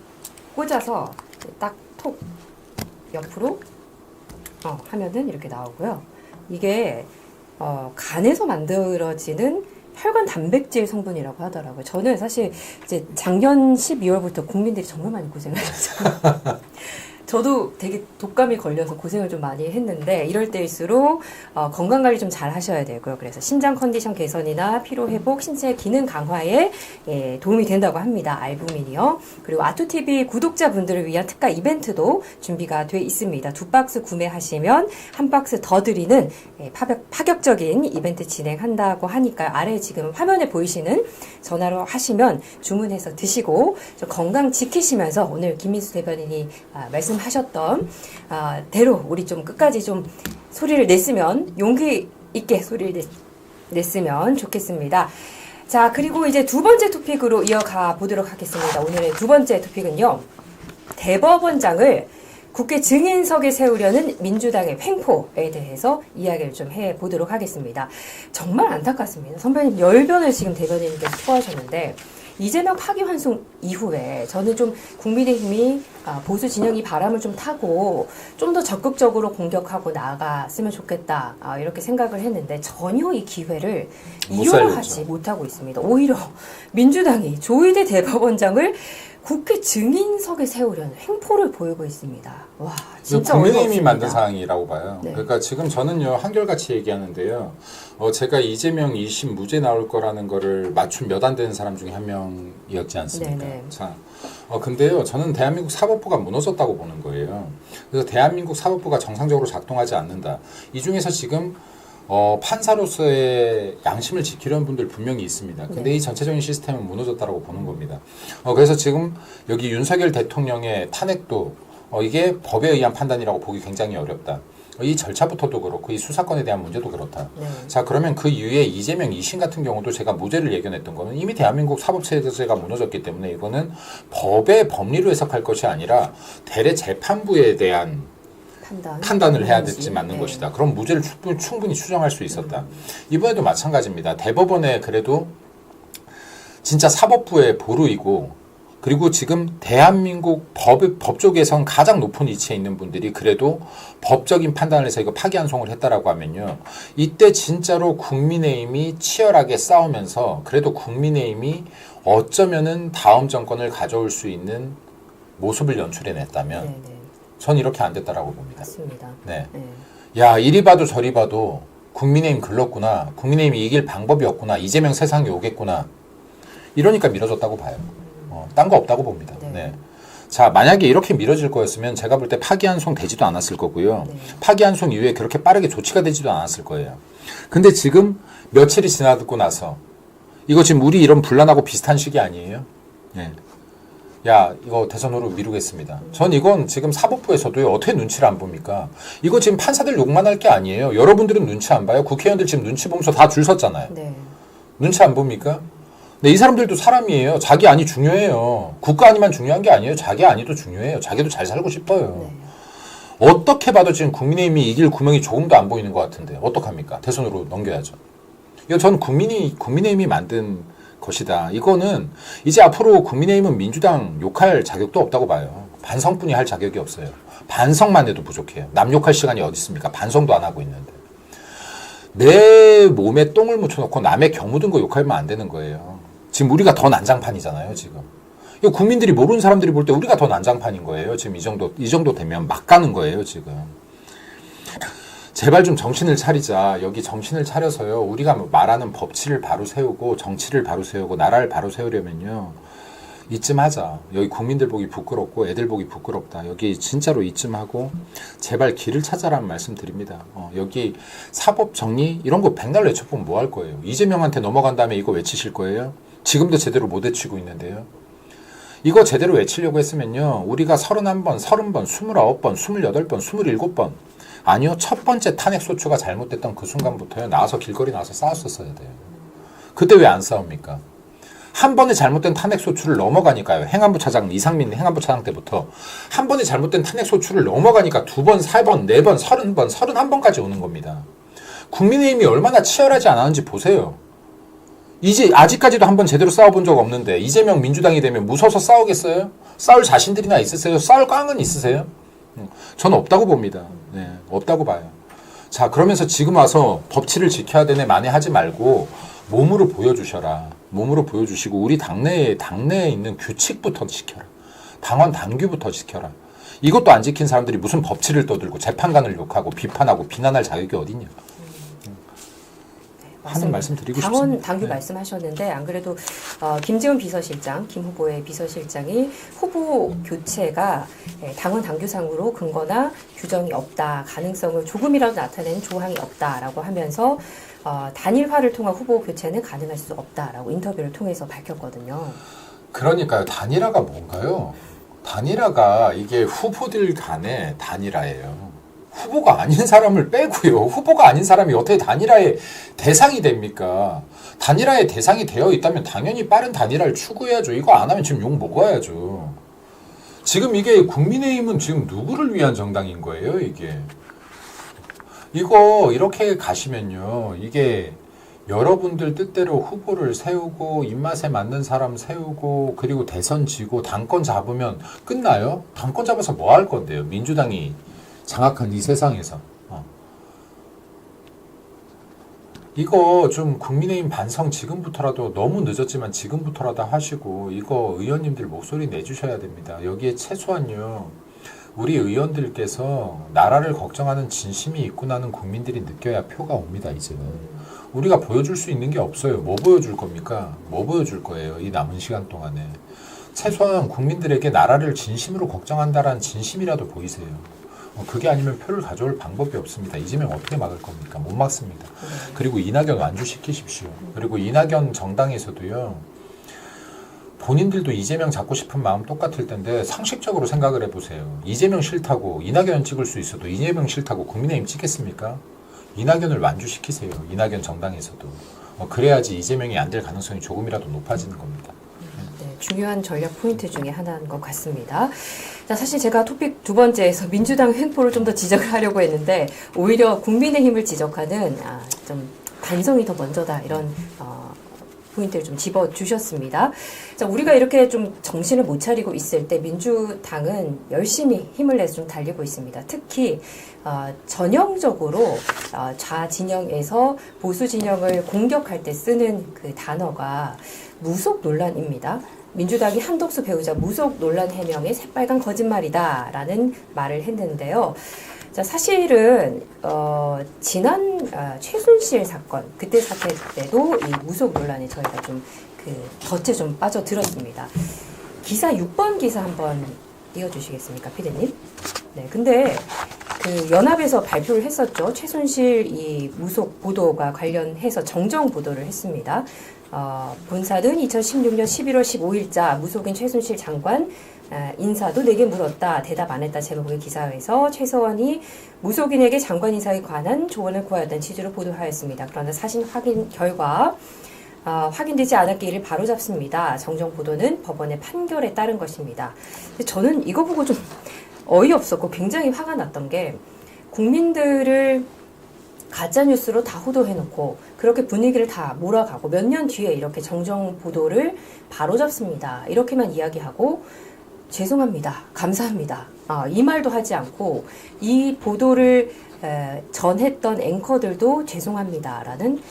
꽂아서 딱 톡 옆으로 하면은 이렇게 나오고요. 이게 간에서 만들어지는 혈관 단백질 성분이라고 하더라고요. 저는 사실 이제 작년 12월부터 국민들이 정말 많이 고생을 했어요. 저도 되게 독감이 걸려서 고생을 좀 많이 했는데 이럴 때일수록 건강관리 좀 잘 하셔야 되고요. 그래서 신장 컨디션 개선이나 피로회복, 신체 기능 강화에 도움이 된다고 합니다. 알부민이요. 그리고 아투TV 구독자분들을 위한 특가 이벤트도 준비가 돼 있습니다. 2박스 구매하시면 1박스 더 드리는 파격적인 이벤트 진행한다고 하니까 아래 지금 화면에 보이시는 전화로 하시면 주문해서 드시고 좀 건강 지키시면서 오늘 김민수 대변인이 말씀하셨던 대로 우리 좀 끝까지 좀 소리를 냈으면 용기 있게 소리를 냈으면 좋겠습니다. 자, 그리고 이제 두 번째 토픽으로 이어가 보도록 하겠습니다. 오늘의 두 번째 토픽은요. 대법원장을 국회 증인석에 세우려는 민주당의 횡포에 대해서 이야기를 좀 해보도록 하겠습니다. 정말 안타깝습니다. 선배님 열변을 지금 대변인님께서 토하셨는데 이재명 파기환송 이후에 저는 좀 국민의힘이 보수 진영이 바람을 좀 타고 좀 더 적극적으로 공격하고 나아갔으면 좋겠다 이렇게 생각을 했는데 전혀 이 기회를 이용하지 못하고 있습니다. 오히려 민주당이 조희대 대법원장을 국회 증인석에 세우려는 횡포를 보이고 있습니다. 와, 진짜 국민의힘이 어이없습니다. 만든 상황이라고 봐요. 네. 그러니까 지금 저는요 한결같이 얘기하는데요. 제가 이재명 2심 무죄 나올 거라는 거를 맞춘 몇 안 되는 사람 중에 한 명이었지 않습니까? 네네. 자, 근데요 저는 대한민국 사법부가 무너졌다고 보는 거예요. 그래서 대한민국 사법부가 정상적으로 작동하지 않는다. 이 중에서 지금 판사로서의 양심을 지키려는 분들 분명히 있습니다. 근데 네. 이 전체적인 시스템은 무너졌다고 보는 겁니다. 그래서 지금 여기 윤석열 대통령의 탄핵도 이게 법에 의한 판단이라고 보기 굉장히 어렵다. 이 절차부터도 그렇고 이 수사권에 대한 문제도 그렇다. 네. 자, 그러면 그 이후에 이재명 2심 같은 경우도 제가 무죄를 예견했던 거는 이미 대한민국 사법체제가 무너졌기 때문에 이거는 법의 법리로 해석할 것이 아니라 대래 재판부에 대한 판단을 해야 될지 맞는 것이다. 그럼 무죄를 충분히 추정할 수 있었다. 이번에도 마찬가지입니다. 대법원에 그래도 진짜 사법부의 보루이고 그리고 지금 대한민국 법조계에선 가장 높은 위치에 있는 분들이 그래도 법적인 판단을 해서 이거 파기환송을 했다라고 하면요. 이때 진짜로 국민의힘이 치열하게 싸우면서 그래도 국민의힘이 어쩌면은 다음 정권을 가져올 수 있는 모습을 연출해냈다면 네네. 전 이렇게 안 됐다라고 봅니다. 맞습니다. 네. 네. 야, 이리 봐도 저리 봐도 국민의힘 글렀구나. 국민의힘이 이길 방법이 없구나. 이재명 세상이 오겠구나. 이러니까 미뤄졌다고 봐요. 딴 거 없다고 봅니다. 네. 네. 자, 만약에 이렇게 미뤄질 거였으면 제가 볼 때 파기환송 되지도 않았을 거고요. 네. 파기환송 이후에 그렇게 빠르게 조치가 되지도 않았을 거예요. 근데 지금 며칠이 지나고 나서 이거 지금 우리 이런 분란하고 비슷한 시기 아니에요? 네. 야, 이거 대선으로 미루겠습니다. 전 이건 지금 사법부에서도요, 어떻게 눈치를 안 봅니까? 이거 지금 판사들 욕만 할 게 아니에요. 여러분들은 눈치 안 봐요? 국회의원들 지금 눈치 보면서 다 줄 섰잖아요. 네. 눈치 안 봅니까? 네, 이 사람들도 사람이에요. 자기 안이 중요해요. 국가 안이만 중요한 게 아니에요. 자기 안이도 중요해요. 자기도 잘 살고 싶어요. 네. 어떻게 봐도 지금 국민의힘이 이길 구멍이 조금도 안 보이는 것 같은데 어떡합니까? 대선으로 넘겨야죠. 이거 전 국민의힘이 만든 것이다. 이거는 이제 앞으로 국민의힘은 민주당 욕할 자격도 없다고 봐요. 반성뿐이 할 자격이 없어요. 반성만 해도 부족해요. 남 욕할 시간이 어디 있습니까? 반성도 안 하고 있는데. 내 몸에 똥을 묻혀놓고 남의 경 묻은 거 욕하면 안 되는 거예요. 지금 우리가 더 난장판이잖아요, 지금. 이거 국민들이 모르는 사람들이 볼 때 우리가 더 난장판인 거예요. 지금 이 정도 되면 막 가는 거예요, 지금. 제발 좀 정신을 차리자. 여기 정신을 차려서요. 우리가 말하는 법치를 바로 세우고 정치를 바로 세우고 나라를 바로 세우려면요. 이쯤 하자. 여기 국민들 보기 부끄럽고 애들 보기 부끄럽다. 여기 진짜로 이쯤 하고 제발 길을 찾아라는 말씀 드립니다. 여기 사법 정리 이런 거 백날 외쳐보면 뭐 할 거예요? 이재명한테 넘어간 다음에 이거 외치실 거예요? 지금도 제대로 못 외치고 있는데요. 이거 제대로 외치려고 했으면요. 우리가 31번, 30번, 29번, 28번, 27번 아니요. 첫 번째 탄핵소추가 잘못됐던 그 순간부터요. 나와서 길거리 나와서 싸웠었어야 돼요. 그때 왜 안 싸웁니까? 한 번에 잘못된 탄핵소추를 넘어가니까요. 행안부 차장, 이상민 행안부 차장 때부터 한 번에 잘못된 탄핵소추를 넘어가니까 2번, 4번, 4번, 30번, 31번까지 오는 겁니다. 국민의힘이 얼마나 치열하지 않았는지 보세요. 이제 아직까지도 한 번 제대로 싸워본 적 없는데 이재명 민주당이 되면 무서워서 싸우겠어요? 싸울 자신들이나 있으세요? 싸울 깡은 있으세요? 저는 없다고 봅니다. 네, 없다고 봐요. 자, 그러면서 지금 와서 법치를 지켜야 되네 만회하지 말고 몸으로 보여주셔라. 몸으로 보여주시고 우리 당내에 있는 규칙부터 지켜라. 당원 당규부터 지켜라. 이것도 안 지킨 사람들이 무슨 법치를 떠들고 재판관을 욕하고 비판하고 비난할 자격이 어딨냐. 하는 말씀 드리고 당원 싶습니다. 당규 네. 말씀하셨는데 안 그래도 김재원 비서실장, 김 후보의 비서실장이 후보 교체가 당원 당규상으로 근거나 규정이 없다, 가능성을 조금이라도 나타내는 조항이 없다라고 하면서 단일화를 통한 후보 교체는 가능할 수 없다라고 인터뷰를 통해서 밝혔거든요. 그러니까요. 단일화가 뭔가요? 단일화가 이게 후보들 간의 단일화예요. 후보가 아닌 사람을 빼고요. 후보가 아닌 사람이 어떻게 단일화의 대상이 됩니까? 단일화의 대상이 되어 있다면 당연히 빠른 단일화를 추구해야죠. 이거 안 하면 지금 욕 먹어야죠. 지금 이게 국민의힘은 지금 누구를 위한 정당인 거예요, 이게? 이거 이렇게 가시면요. 이게 여러분들 뜻대로 후보를 세우고 입맛에 맞는 사람 세우고 그리고 대선 지고 당권 잡으면 끝나요? 당권 잡아서 뭐 할 건데요? 민주당이 장악한 이 세상에서. 이거 좀 국민의힘 반성 지금부터라도 너무 늦었지만 지금부터라도 하시고 이거 의원님들 목소리 내주셔야 됩니다. 여기에 최소한요. 우리 의원들께서 나라를 걱정하는 진심이 있구나는 국민들이 느껴야 표가 옵니다. 이제는. 우리가 보여줄 수 있는 게 없어요. 뭐 보여줄 겁니까? 뭐 보여줄 거예요? 이 남은 시간 동안에. 최소한 국민들에게 나라를 진심으로 걱정한다라는 진심이라도 보이세요. 그게 아니면 표를 가져올 방법이 없습니다. 이재명 어떻게 막을 겁니까? 못 막습니다. 그리고 이낙연 완주시키십시오. 그리고 이낙연 정당에서도요. 본인들도 이재명 잡고 싶은 마음 똑같을 텐데 상식적으로 생각을 해보세요. 이재명 싫다고 이낙연 찍을 수 있어도 이재명 싫다고 국민의힘 찍겠습니까? 이낙연을 완주시키세요. 이낙연 정당에서도. 그래야지 이재명이 안 될 가능성이 조금이라도 높아지는 겁니다. 네, 중요한 전략 포인트 중에 하나인 것 같습니다. 자, 사실 제가 토픽 두 번째에서 민주당 횡포를 좀 더 지적을 하려고 했는데 오히려 국민의힘을 지적하는 좀 반성이 더 먼저다 이런 포인트를 좀 집어주셨습니다. 자, 우리가 이렇게 좀 정신을 못 차리고 있을 때 민주당은 열심히 힘을 내서 좀 달리고 있습니다. 특히 전형적으로 좌진영에서 보수 진영을 공격할 때 쓰는 그 단어가 무속 논란입니다. 민주당이 한덕수 배우자 무속 논란 해명에 새빨간 거짓말이다라는 말을 했는데요. 자, 사실은 지난 최순실 사건 그때 사태 때도 이 무속 논란에 저희가 좀 덫에 좀 빠져들었습니다. 기사 6번 기사 한번 띄워주시겠습니까, 피디님? 네, 근데 그 연합에서 발표를 했었죠. 최순실 이 무속 보도가 관련해서 정정 보도를 했습니다. 본사는 2016년 11월 15일자 무속인 최순실 장관 인사도 내게 물었다. 대답 안 했다. 제목의 기사에서 최서원이 무속인에게 장관 인사에 관한 조언을 구하였다는 취지로 보도하였습니다. 그러나 사실 확인 결과 확인되지 않았기를 바로잡습니다. 정정 보도는 법원의 판결에 따른 것입니다. 근데 저는 이거 보고 좀 어이없었고 굉장히 화가 났던 게 국민들을 가짜 뉴스로 다 호도해놓고 그렇게 분위기를 다 몰아가고 몇 년 뒤에 이렇게 정정 보도를 바로잡습니다. 이렇게만 이야기하고 죄송합니다. 감사합니다. 이 말도 하지 않고 이 보도를 전했던 앵커들도 죄송합니다라는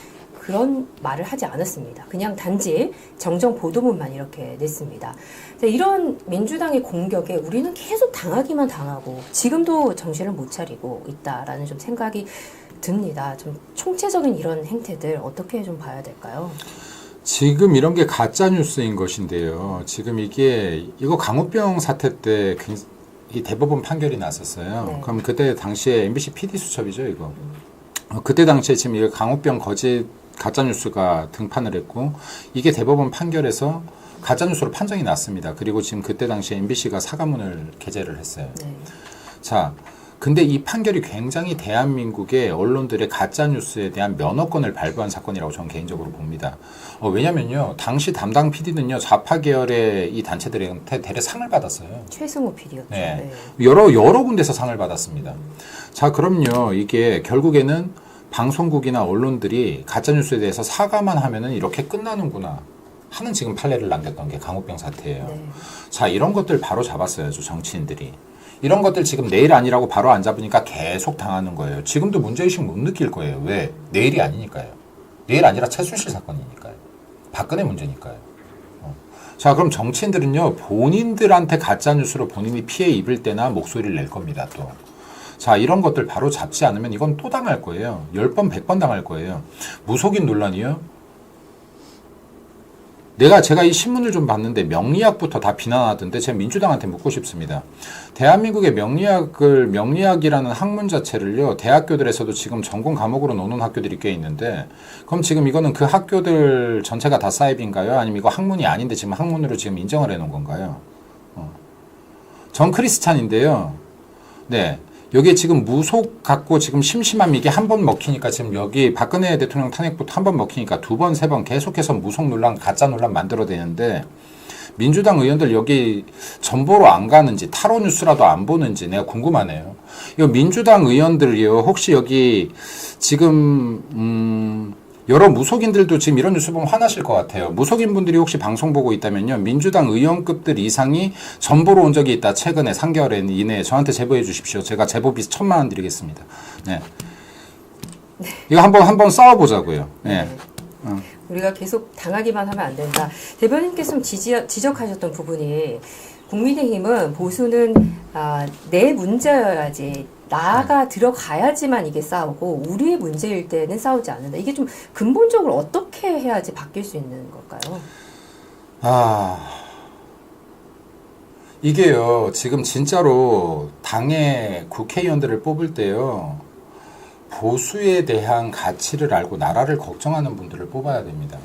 그런 말을 하지 않았습니다. 그냥 단지 정정 보도문만 이렇게 냈습니다. 이런 민주당의 공격에 우리는 계속 당하기만 당하고 지금도 정신을 못 차리고 있다라는 좀 생각이 듭니다. 좀 총체적인 이런 행태들 어떻게 좀 봐야 될까요? 지금 이런 게 가짜 뉴스인 것인데요. 지금 이거 강우병 사태 때 이 대법원 판결이 났었어요. 네. 그럼 그때 당시에 MBC PD 수첩이죠, 이거. 그때 당시에 지금 이거 강우병 거짓 가짜 뉴스가 등판을 했고 이게 대법원 판결에서 가짜 뉴스로 판정이 났습니다. 그리고 지금 그때 당시에 MBC가 사과문을 게재를 했어요. 네. 자, 근데 이 판결이 굉장히 대한민국의 언론들의 가짜 뉴스에 대한 면허권을 발부한 사건이라고 저는 개인적으로 봅니다. 왜냐면요, 당시 담당 PD는요 좌파 계열의 이 단체들한테 대래 상을 받았어요. 최승호 PD였죠. 네. 여러 군데서 상을 받았습니다. 자, 그럼요, 이게 결국에는 방송국이나 언론들이 가짜 뉴스에 대해서 사과만 하면은 이렇게 끝나는구나 하는 지금 판례를 남겼던 게 강우병 사태예요. 네. 자, 이런 것들 바로 잡았어야죠, 정치인들이. 이런 것들 지금 내일 아니라고 바로 안 잡으니까 계속 당하는 거예요. 지금도 문제의식 못 느낄 거예요. 왜? 내일이 아니니까요. 내일 아니라 최순실 사건이니까요. 박근혜 문제니까요. 자, 그럼 정치인들은요, 본인들한테 가짜뉴스로 본인이 피해 입을 때나 목소리를 낼 겁니다, 또. 자, 이런 것들 바로 잡지 않으면 이건 또 당할 거예요. 10번, 100번 당할 거예요. 무속인 논란이요? 제가 이 신문을 좀 봤는데 명리학부터 다 비난하던데 제가 민주당한테 묻고 싶습니다. 대한민국의 명리학이라는 학문 자체를요, 대학교들에서도 지금 전공 과목으로 놓는 학교들이 꽤 있는데, 그럼 지금 이거는 그 학교들 전체가 다 사입인가요? 아니면 이거 학문이 아닌데 지금 학문으로 지금 인정을 해놓은 건가요? 전 크리스찬인데요. 네. 여기에 지금 무속 갖고 지금 심심함 이게 한 번 먹히니까 지금 여기 박근혜 대통령 탄핵부터 한 번 먹히니까 두 번, 세 번 계속해서 무속 논란, 가짜 논란 만들어내는데 민주당 의원들 여기 전보로 안 가는지 타로 뉴스라도 안 보는지 내가 궁금하네요. 이거 민주당 의원들이요, 혹시 여기 지금 여러 무속인들도 지금 이런 뉴스 보면 화나실 것 같아요. 무속인 분들이 혹시 방송 보고 있다면요, 민주당 의원급들 이상이 전보로 온 적이 있다. 최근에 3개월 이내에 저한테 제보해 주십시오. 제가 제보비 1,000만 원 드리겠습니다. 네. 이거 한번 싸워보자고요. 네. 우리가 계속 당하기만 하면 안 된다. 대변인께서 지적하셨던 부분이 국민의힘은 보수는 내 문제여야지 나가 들어가야지만 이게 싸우고 우리의 문제일 때는 싸우지 않는다. 이게 좀 근본적으로 어떻게 해야지 바뀔 수 있는 걸까요? 이게요, 지금 진짜로 당의 국회의원들을 뽑을 때요, 보수에 대한 가치를 알고 나라를 걱정하는 분들을 뽑아야 됩니다.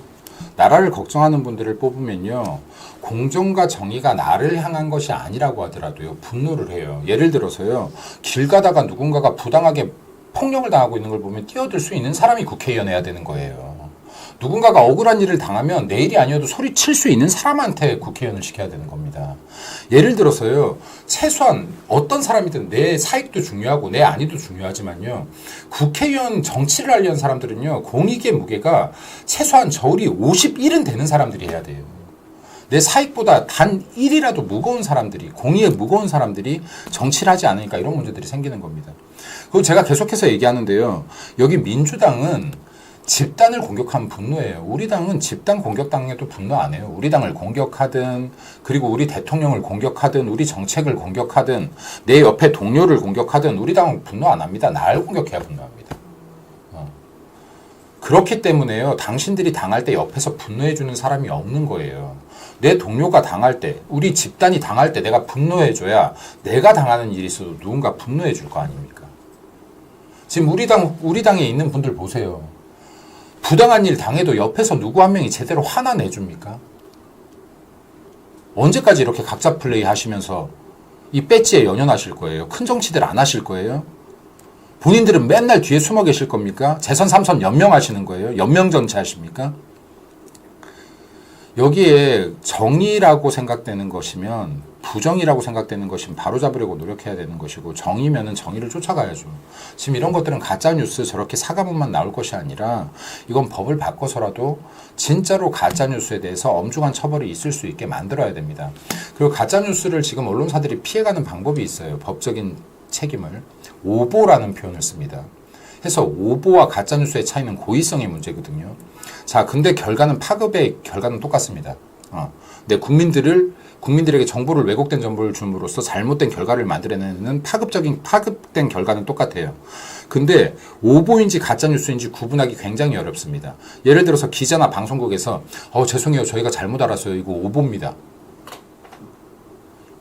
나라를 걱정하는 분들을 뽑으면요, 공정과 정의가 나를 향한 것이 아니라고 하더라도요, 분노를 해요. 예를 들어서요, 길 가다가 누군가가 부당하게 폭력을 당하고 있는 걸 보면 뛰어들 수 있는 사람이 국회의원해야 되는 거예요. 누군가가 억울한 일을 당하면 내일이 아니어도 소리칠 수 있는 사람한테 국회의원을 시켜야 되는 겁니다. 예를 들어서요, 최소한 어떤 사람이든 내 사익도 중요하고 내 안위도 중요하지만요, 국회의원 정치를 하려는 사람들은요, 공익의 무게가 최소한 저울이 51은 되는 사람들이 해야 돼요. 내 사익보다 단 1이라도 무거운 사람들이, 공의에 무거운 사람들이 정치를 하지 않으니까 이런 문제들이 생기는 겁니다. 그리고 제가 계속해서 얘기하는데요, 여기 민주당은 집단을 공격하면 분노해요. 우리 당은 집단 공격당해도 분노 안 해요. 우리 당을 공격하든, 그리고 우리 대통령을 공격하든, 우리 정책을 공격하든, 내 옆에 동료를 공격하든, 우리 당은 분노 안 합니다. 날 공격해야 분노합니다. 그렇기 때문에요, 당신들이 당할 때 옆에서 분노해주는 사람이 없는 거예요. 내 동료가 당할 때, 우리 집단이 당할 때 내가 분노해줘야 내가 당하는 일이 있어도 누군가 분노해줄 거 아닙니까? 지금 우리 당에 있는 분들 보세요. 부당한 일 당해도 옆에서 누구 한 명이 제대로 화나 내줍니까? 언제까지 이렇게 각자 플레이 하시면서 이 배지에 연연하실 거예요? 큰 정치들 안 하실 거예요? 본인들은 맨날 뒤에 숨어 계실 겁니까? 재선 3선 연명하시는 거예요? 연명정치 하십니까? 여기에 정의라고 생각되는 것이면 부정이라고 생각되는 것이면 바로잡으려고 노력해야 되는 것이고 정의면은 정의를 쫓아가야죠. 지금 이런 것들은 가짜뉴스 저렇게 사과문만 나올 것이 아니라 이건 법을 바꿔서라도 진짜로 가짜뉴스에 대해서 엄중한 처벌이 있을 수 있게 만들어야 됩니다. 그리고 가짜뉴스를 지금 언론사들이 피해가는 방법이 있어요. 법적인 책임을. 오보라는 표현을 씁니다. 해서 오보와 가짜뉴스의 차이는 고의성의 문제거든요. 자, 근데 결과는 파급의 결과는 똑같습니다. 근데 국민들에게 정보를 왜곡된 정보를 줌으로써 잘못된 결과를 만들어내는 파급된 결과는 똑같아요. 근데 오보인지 가짜뉴스인지 구분하기 굉장히 어렵습니다. 예를 들어서 기자나 방송국에서 죄송해요. 저희가 잘못 알았어요. 이거 오보입니다.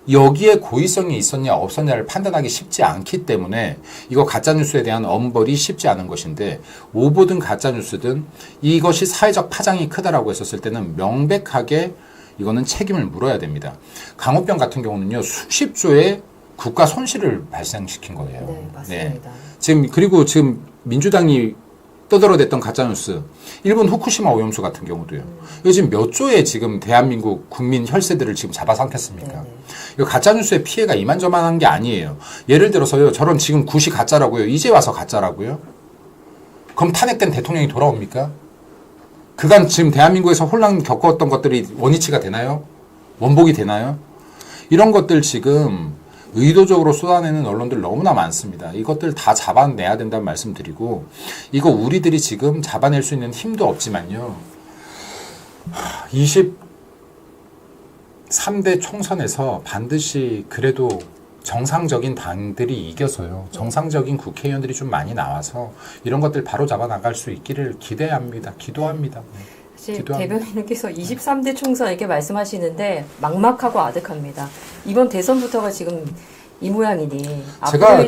여기에 고의성이 있었냐 없었냐를 판단하기 쉽지 않기 때문에 이거 가짜뉴스에 대한 엄벌이 쉽지 않은 것인데 오보든 가짜뉴스든 이것이 사회적 파장이 크다라고 했었을 때는 명백하게 이거는 책임을 물어야 됩니다. 강우병 같은 경우는요. 수십조의 국가 손실을 발생시킨 거예요. 네, 맞습니다. 그리고 지금 민주당이 떠들어댔던 가짜뉴스, 일본 후쿠시마 오염수 같은 경우도요. 이거 지금 몇 조의 지금 대한민국 국민 혈세들을 지금 잡아삼켰습니까? 이거 가짜뉴스의 피해가 이만저만한 게 아니에요. 예를 들어서요, 저런 지금 굿이 가짜라고요. 이제 와서 가짜라고요? 그럼 탄핵된 대통령이 돌아옵니까? 그간 지금 대한민국에서 혼란 겪었던 것들이 원위치가 되나요? 원복이 되나요? 이런 것들 지금 의도적으로 쏟아내는 언론들 너무나 많습니다. 이것들 다 잡아내야 된다는 말씀드리고, 이거 우리들이 지금 잡아낼 수 있는 힘도 없지만요. 23대 총선에서 반드시 그래도 정상적인 당들이 이겨서요. 정상적인 국회의원들이 좀 많이 나와서 이런 것들 바로 잡아 나갈 수 있기를 기대합니다. 기도합니다. 사실 대변인께서 23대 총선 이렇게 말씀하시는데 막막하고 아득합니다. 이번 대선부터가 지금 이 모양이니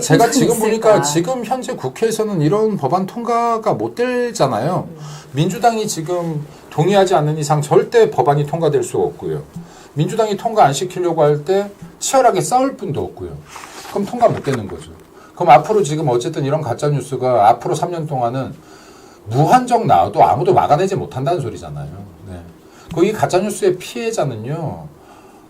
제가 지금 있을까? 보니까 지금 현재 국회에서는 이런 법안 통과가 못 되잖아요. 민주당이 지금 동의하지 않는 이상 절대 법안이 통과될 수가 없고요. 민주당이 통과 안 시키려고 할 때 치열하게 싸울 분도 없고요. 그럼 통과 못 되는 거죠. 그럼 앞으로 지금 어쨌든 이런 가짜뉴스가 앞으로 3년 동안은 무한정 나와도 아무도 막아내지 못한다는 소리잖아요. 네. 이 가짜뉴스의 피해자는요.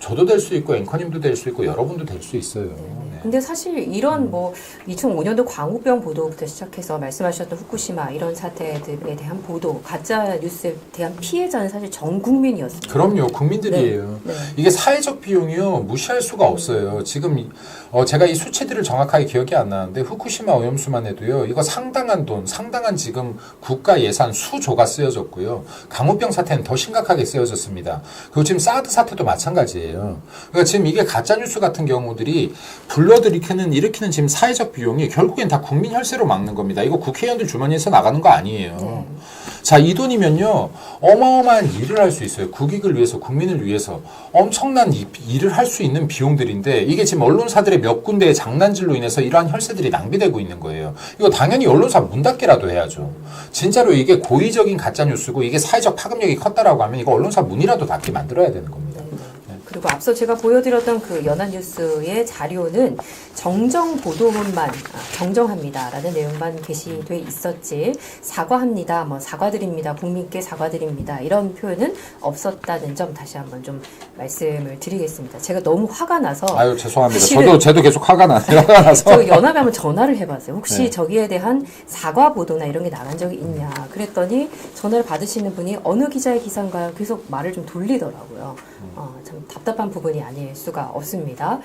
저도 될 수 있고 앵커님도 될 수 있고 여러분도 될 수 있어요. 네. 근데 사실 이런 2005년도 광우병 보도부터 시작해서 말씀하셨던 후쿠시마 이런 사태들에 대한 보도, 가짜 뉴스에 대한 피해자는 사실 전 국민이었습니다. 그럼요, 국민들이에요. 네. 네. 이게 사회적 비용이요 무시할 수가 없어요. 지금 제가 이 수치들을 정확하게 기억이 안 나는데 후쿠시마 오염수만 해도요 이거 상당한 돈, 상당한 지금 국가 예산 수조가 쓰여졌고요. 강우병 사태는 더 심각하게 쓰여졌습니다. 그리고 지금 사드 사태도 마찬가지예요. 그러니까 지금 이게 가짜뉴스 같은 경우들이 일으키는 지금 사회적 비용이 결국엔 다 국민 혈세로 막는 겁니다. 이거 국회의원들 주머니에서 나가는 거 아니에요. 자, 이 돈이면요 어마어마한 일을 할 수 있어요. 국익을 위해서, 국민을 위해서 엄청난 일을 할 수 있는 비용들인데 이게 지금 언론사들의 몇 군데의 장난질로 인해서 이러한 혈세들이 낭비되고 있는 거예요. 이거 당연히 언론사 문 닫기라도 해야죠. 진짜로 이게 고의적인 가짜뉴스고 이게 사회적 파급력이 컸다라고 하면 이거 언론사 문이라도 닫게 만들어야 되는 겁니다. 그리고 앞서 제가 보여드렸던 그 연합뉴스의 자료는 정정 보도문만 정정합니다라는 내용만 게시돼 있었지 사과합니다, 사과드립니다, 국민께 사과드립니다 이런 표현은 없었다는 점 다시 한번 좀 말씀을 드리겠습니다. 제가 너무 화가 나서 아유 죄송합니다. 저도 계속 화가 나네요. 화가 나서. 저 연합에 한번 전화를 해봤어요. 혹시 네. 저기에 대한 사과 보도나 이런 게 나간 적이 있냐 그랬더니 전화를 받으시는 분이 어느 기자의 기사인가요? 계속 말을 좀 돌리더라고요. 참 답답한 부분이 아닐 수가 없습니다.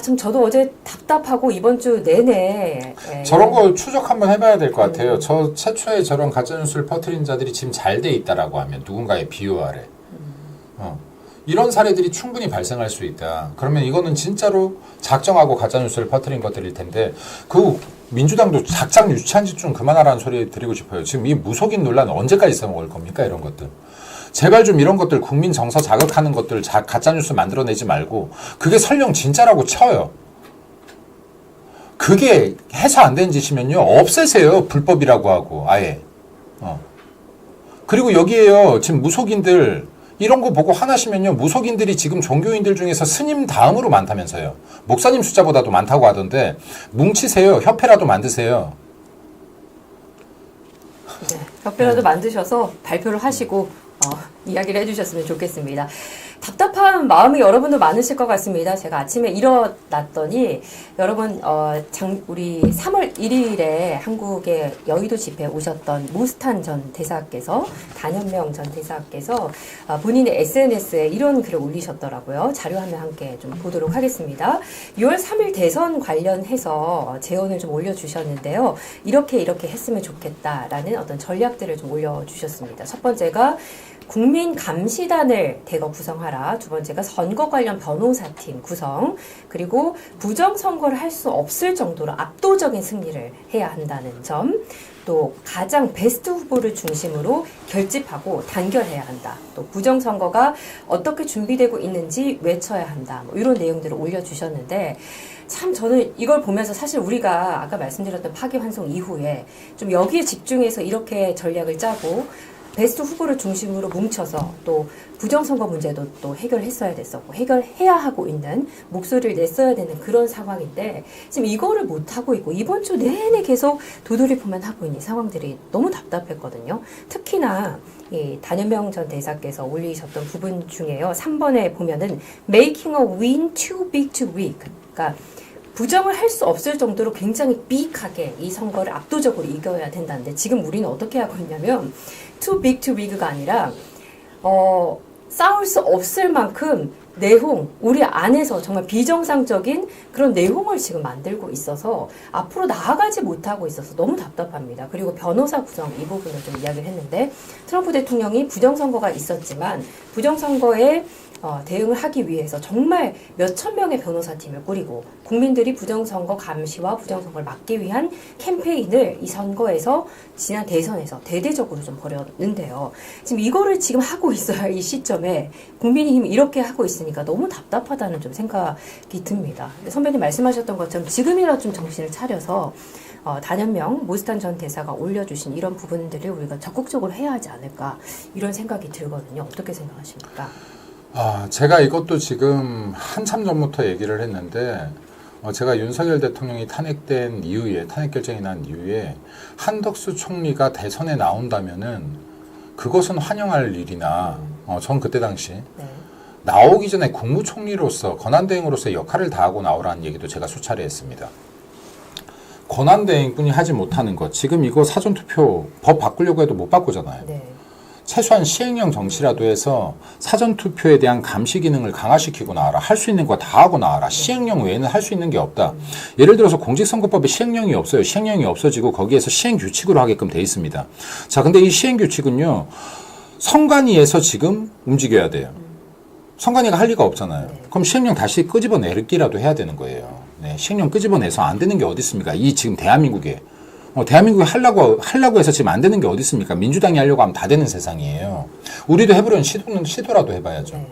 참 저도 어제 답답하고 이번 주 내내 저런 거 추적 한번 해봐야 될 것 같아요. 저 최초의 저런 가짜뉴스를 퍼뜨린 자들이 지금 잘 돼 있다라고 하면 누군가의 비유 아래 이런 사례들이 충분히 발생할 수 있다. 그러면 이거는 진짜로 작정하고 가짜뉴스를 퍼뜨린 것들일 텐데 민주당도 작작 유치한 짓 좀 그만하라는 소리 드리고 싶어요. 지금 이 무속인 논란 언제까지 써먹을 겁니까? 이런 것들. 제발 좀 이런 것들 국민 정서 자극하는 것들 가짜뉴스 만들어내지 말고 그게 설령 진짜라고 쳐요. 그게 해서 안 되는 짓이면요. 없애세요. 불법이라고 하고 아예. 그리고 여기에요. 지금 무속인들 이런 거 보고 화나시면요. 무속인들이 지금 종교인들 중에서 스님 다음으로 많다면서요. 목사님 숫자보다도 많다고 하던데 뭉치세요. 협회라도 만드세요. 네, 협회라도 만드셔서 발표를 하시고 이야기를 해주셨으면 좋겠습니다. 답답한 마음이 여러분도 많으실 것 같습니다. 제가 아침에 일어났더니 여러분 우리 3월 1일에 한국의 여의도 집회에 오셨던 모스탄 전 대사께서 단현명 전 대사께서 본인의 SNS에 이런 글을 올리셨더라고요. 자료화면 함께 좀 보도록 하겠습니다. 6월 3일 대선 관련해서 제언을 좀 올려주셨는데요. 이렇게 했으면 좋겠다라는 어떤 전략들을 좀 올려주셨습니다. 첫 번째가 국민 감시단을 대거 구성하라. 두 번째가 선거 관련 변호사팀 구성. 그리고 부정선거를 할 수 없을 정도로 압도적인 승리를 해야 한다는 점. 또 가장 베스트 후보를 중심으로 결집하고 단결해야 한다. 또 부정선거가 어떻게 준비되고 있는지 외쳐야 한다. 뭐 이런 내용들을 올려주셨는데 참 저는 이걸 보면서 사실 우리가 아까 말씀드렸던 파기환송 이후에 좀 여기에 집중해서 이렇게 전략을 짜고 베스트 후보를 중심으로 뭉쳐서 또 부정선거 문제도 또 해결했어야 됐었고 해결해야 하고 있는 목소리를 냈어야 되는 그런 상황인데 지금 이거를 못하고 있고 이번 주 내내 계속 도돌이표만 하고 있는 상황들이 너무 답답했거든요. 특히나 이 단현명 전 대사께서 올리셨던 부분 중에요. 3번에 보면은 Making a win too big to weak. 그러니까 부정을 할 수 없을 정도로 굉장히 비익하게 이 선거를 압도적으로 이겨야 된다는데 지금 우리는 어떻게 하고 있냐면 too big to weak가 아니라 싸울 수 없을 만큼 내홍, 우리 안에서 정말 비정상적인 그런 내홍을 지금 만들고 있어서 앞으로 나아가지 못하고 있어서 너무 답답합니다. 그리고 변호사 구성 이 부분을 좀 이야기를 했는데 트럼프 대통령이 부정선거가 있었지만 부정선거에 대응을 하기 위해서 정말 몇천 명의 변호사팀을 꾸리고 국민들이 부정선거 감시와 부정선거를 막기 위한 캠페인을 이 선거에서 지난 대선에서 대대적으로 좀 벌였는데요. 지금 이거를 지금 하고 있어야 할 이 시점에 국민의힘이 이렇게 하고 있으니까 너무 답답하다는 좀 생각이 듭니다. 선배님 말씀하셨던 것처럼 지금이라도 좀 정신을 차려서 단현명 모스탄 전 대사가 올려주신 이런 부분들을 우리가 적극적으로 해야 하지 않을까 이런 생각이 들거든요. 어떻게 생각하십니까? 제가 이것도 지금 한참 전부터 얘기를 했는데 제가 윤석열 대통령이 탄핵된 이후에 탄핵 결정이 난 이후에 한덕수 총리가 대선에 나온다면은 그것은 환영할 일이나 전 그때 당시 나오기 전에 국무총리로서 권한대행으로서의 역할을 다하고 나오라는 얘기도 제가 수차례 했습니다. 권한대행뿐이 하지 못하는 것 지금 이거 사전투표 법 바꾸려고 해도 못 바꾸잖아요. 네. 최소한 시행령 정치라도 해서 사전투표에 대한 감시 기능을 강화시키고 나와라. 할 수 있는 거 다 하고 나와라. 시행령 외에는 할 수 있는 게 없다. 예를 들어서 공직선거법에 시행령이 없어요. 시행령이 없어지고 거기에서 시행규칙으로 하게끔 돼 있습니다. 자, 근데 이 시행규칙은요. 선관위에서 지금 움직여야 돼요. 선관위가 할 리가 없잖아요. 그럼 시행령 다시 끄집어내기라도 해야 되는 거예요. 네, 시행령 끄집어내서 안 되는 게 어디 있습니까? 이 지금 대한민국에. 대한민국이 하려고 해서 지금 안 되는 게 어디 있습니까? 민주당이 하려고 하면 다 되는 세상이에요. 우리도 해보려는 시도라도 해봐야죠.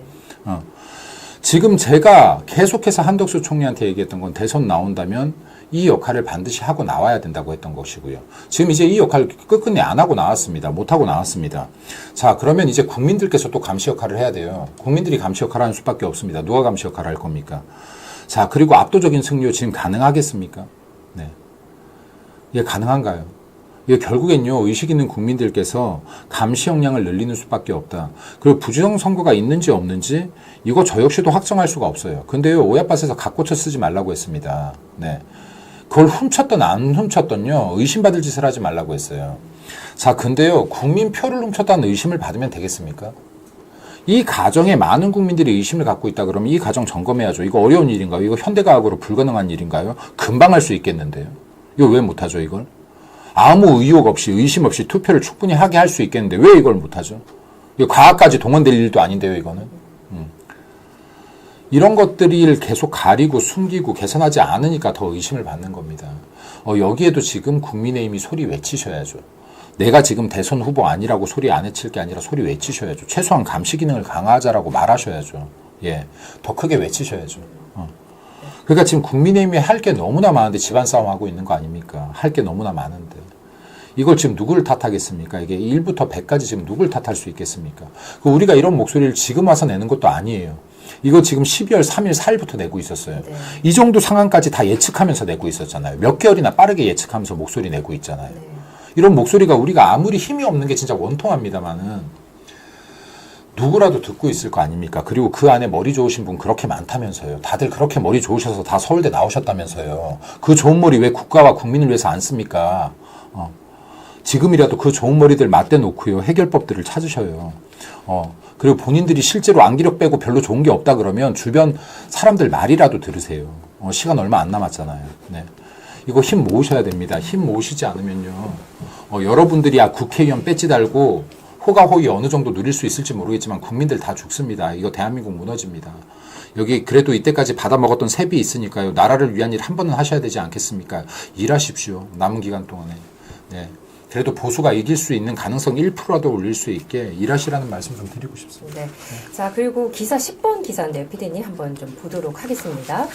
지금 제가 계속해서 한덕수 총리한테 얘기했던 건 대선 나온다면 이 역할을 반드시 하고 나와야 된다고 했던 것이고요. 지금 이제 이 역할을 끝끝내 안 하고 나왔습니다. 못 하고 나왔습니다. 자, 그러면 이제 국민들께서 또 감시 역할을 해야 돼요. 국민들이 감시 역할을 하는 수밖에 없습니다. 누가 감시 역할을 할 겁니까? 자, 그리고 압도적인 승리 지금 가능하겠습니까? 네. 이게 가능한가요? 이게 결국엔요, 의식 있는 국민들께서 감시 역량을 늘리는 수밖에 없다. 그리고 부정선거가 있는지 없는지, 이거 저 역시도 확정할 수가 없어요. 근데요, 오얏밭에서 각고쳐 쓰지 말라고 했습니다. 네. 그걸 훔쳤던, 안 훔쳤던요, 의심받을 짓을 하지 말라고 했어요. 자, 근데요, 국민 표를 훔쳤다는 의심을 받으면 되겠습니까? 이 가정에 많은 국민들이 의심을 갖고 있다 그러면 이 가정 점검해야죠. 이거 어려운 일인가요? 이거 현대과학으로 불가능한 일인가요? 금방 할 수 있겠는데요. 이거 왜 못하죠, 이걸? 아무 의혹 없이, 의심 없이 투표를 충분히 하게 할 수 있겠는데 왜 이걸 못하죠? 이거 과학까지 동원될 일도 아닌데요, 이거는. 이런 것들을 계속 가리고 숨기고 개선하지 않으니까 더 의심을 받는 겁니다. 여기에도 지금 국민의힘이 소리 외치셔야죠. 내가 지금 대선 후보 아니라고 소리 안 외칠 게 아니라 소리 외치셔야죠. 최소한 감시 기능을 강화하자라고 말하셔야죠. 예, 더 크게 외치셔야죠. 그러니까 지금 국민의힘이 할 게 너무나 많은데 집안 싸움 하고 있는 거 아닙니까? 할 게 너무나 많은데. 이걸 지금 누구를 탓하겠습니까? 이게 1부터 100까지 지금 누구를 탓할 수 있겠습니까? 우리가 이런 목소리를 지금 와서 내는 것도 아니에요. 이거 지금 12월 3일, 4일부터 내고 있었어요. 네. 이 정도 상황까지 다 예측하면서 내고 있었잖아요. 몇 개월이나 빠르게 예측하면서 목소리 내고 있잖아요. 네. 이런 목소리가 우리가 아무리 힘이 없는 게 진짜 원통합니다만은 누구라도 듣고 있을 거 아닙니까? 그리고 그 안에 머리 좋으신 분 그렇게 많다면서요. 다들 그렇게 머리 좋으셔서 다 서울대 나오셨다면서요. 그 좋은 머리 왜 국가와 국민을 위해서 안 씁니까? 지금이라도 그 좋은 머리들 맞대 놓고요. 해결법들을 찾으셔요. 그리고 본인들이 실제로 암기력 빼고 별로 좋은 게 없다 그러면 주변 사람들 말이라도 들으세요. 시간 얼마 안 남았잖아요. 네. 이거 힘 모으셔야 됩니다. 힘 모으시지 않으면요. 여러분들이 국회의원 배지 달고 호가호위 어느 정도 누릴 수 있을지 모르겠지만 국민들 다 죽습니다. 이거 대한민국 무너집니다. 여기 그래도 이때까지 받아먹었던 세비 있으니까요. 나라를 위한 일 한 번은 하셔야 되지 않겠습니까? 일하십시오. 남은 기간 동안에. 네. 그래도 보수가 이길 수 있는 가능성 1%라도 올릴 수 있게 일하시라는 말씀 좀 드리고 싶습니다. 네. 자, 그리고 기사 10번 기사인데 피디님 한번 좀 보도록 하겠습니다.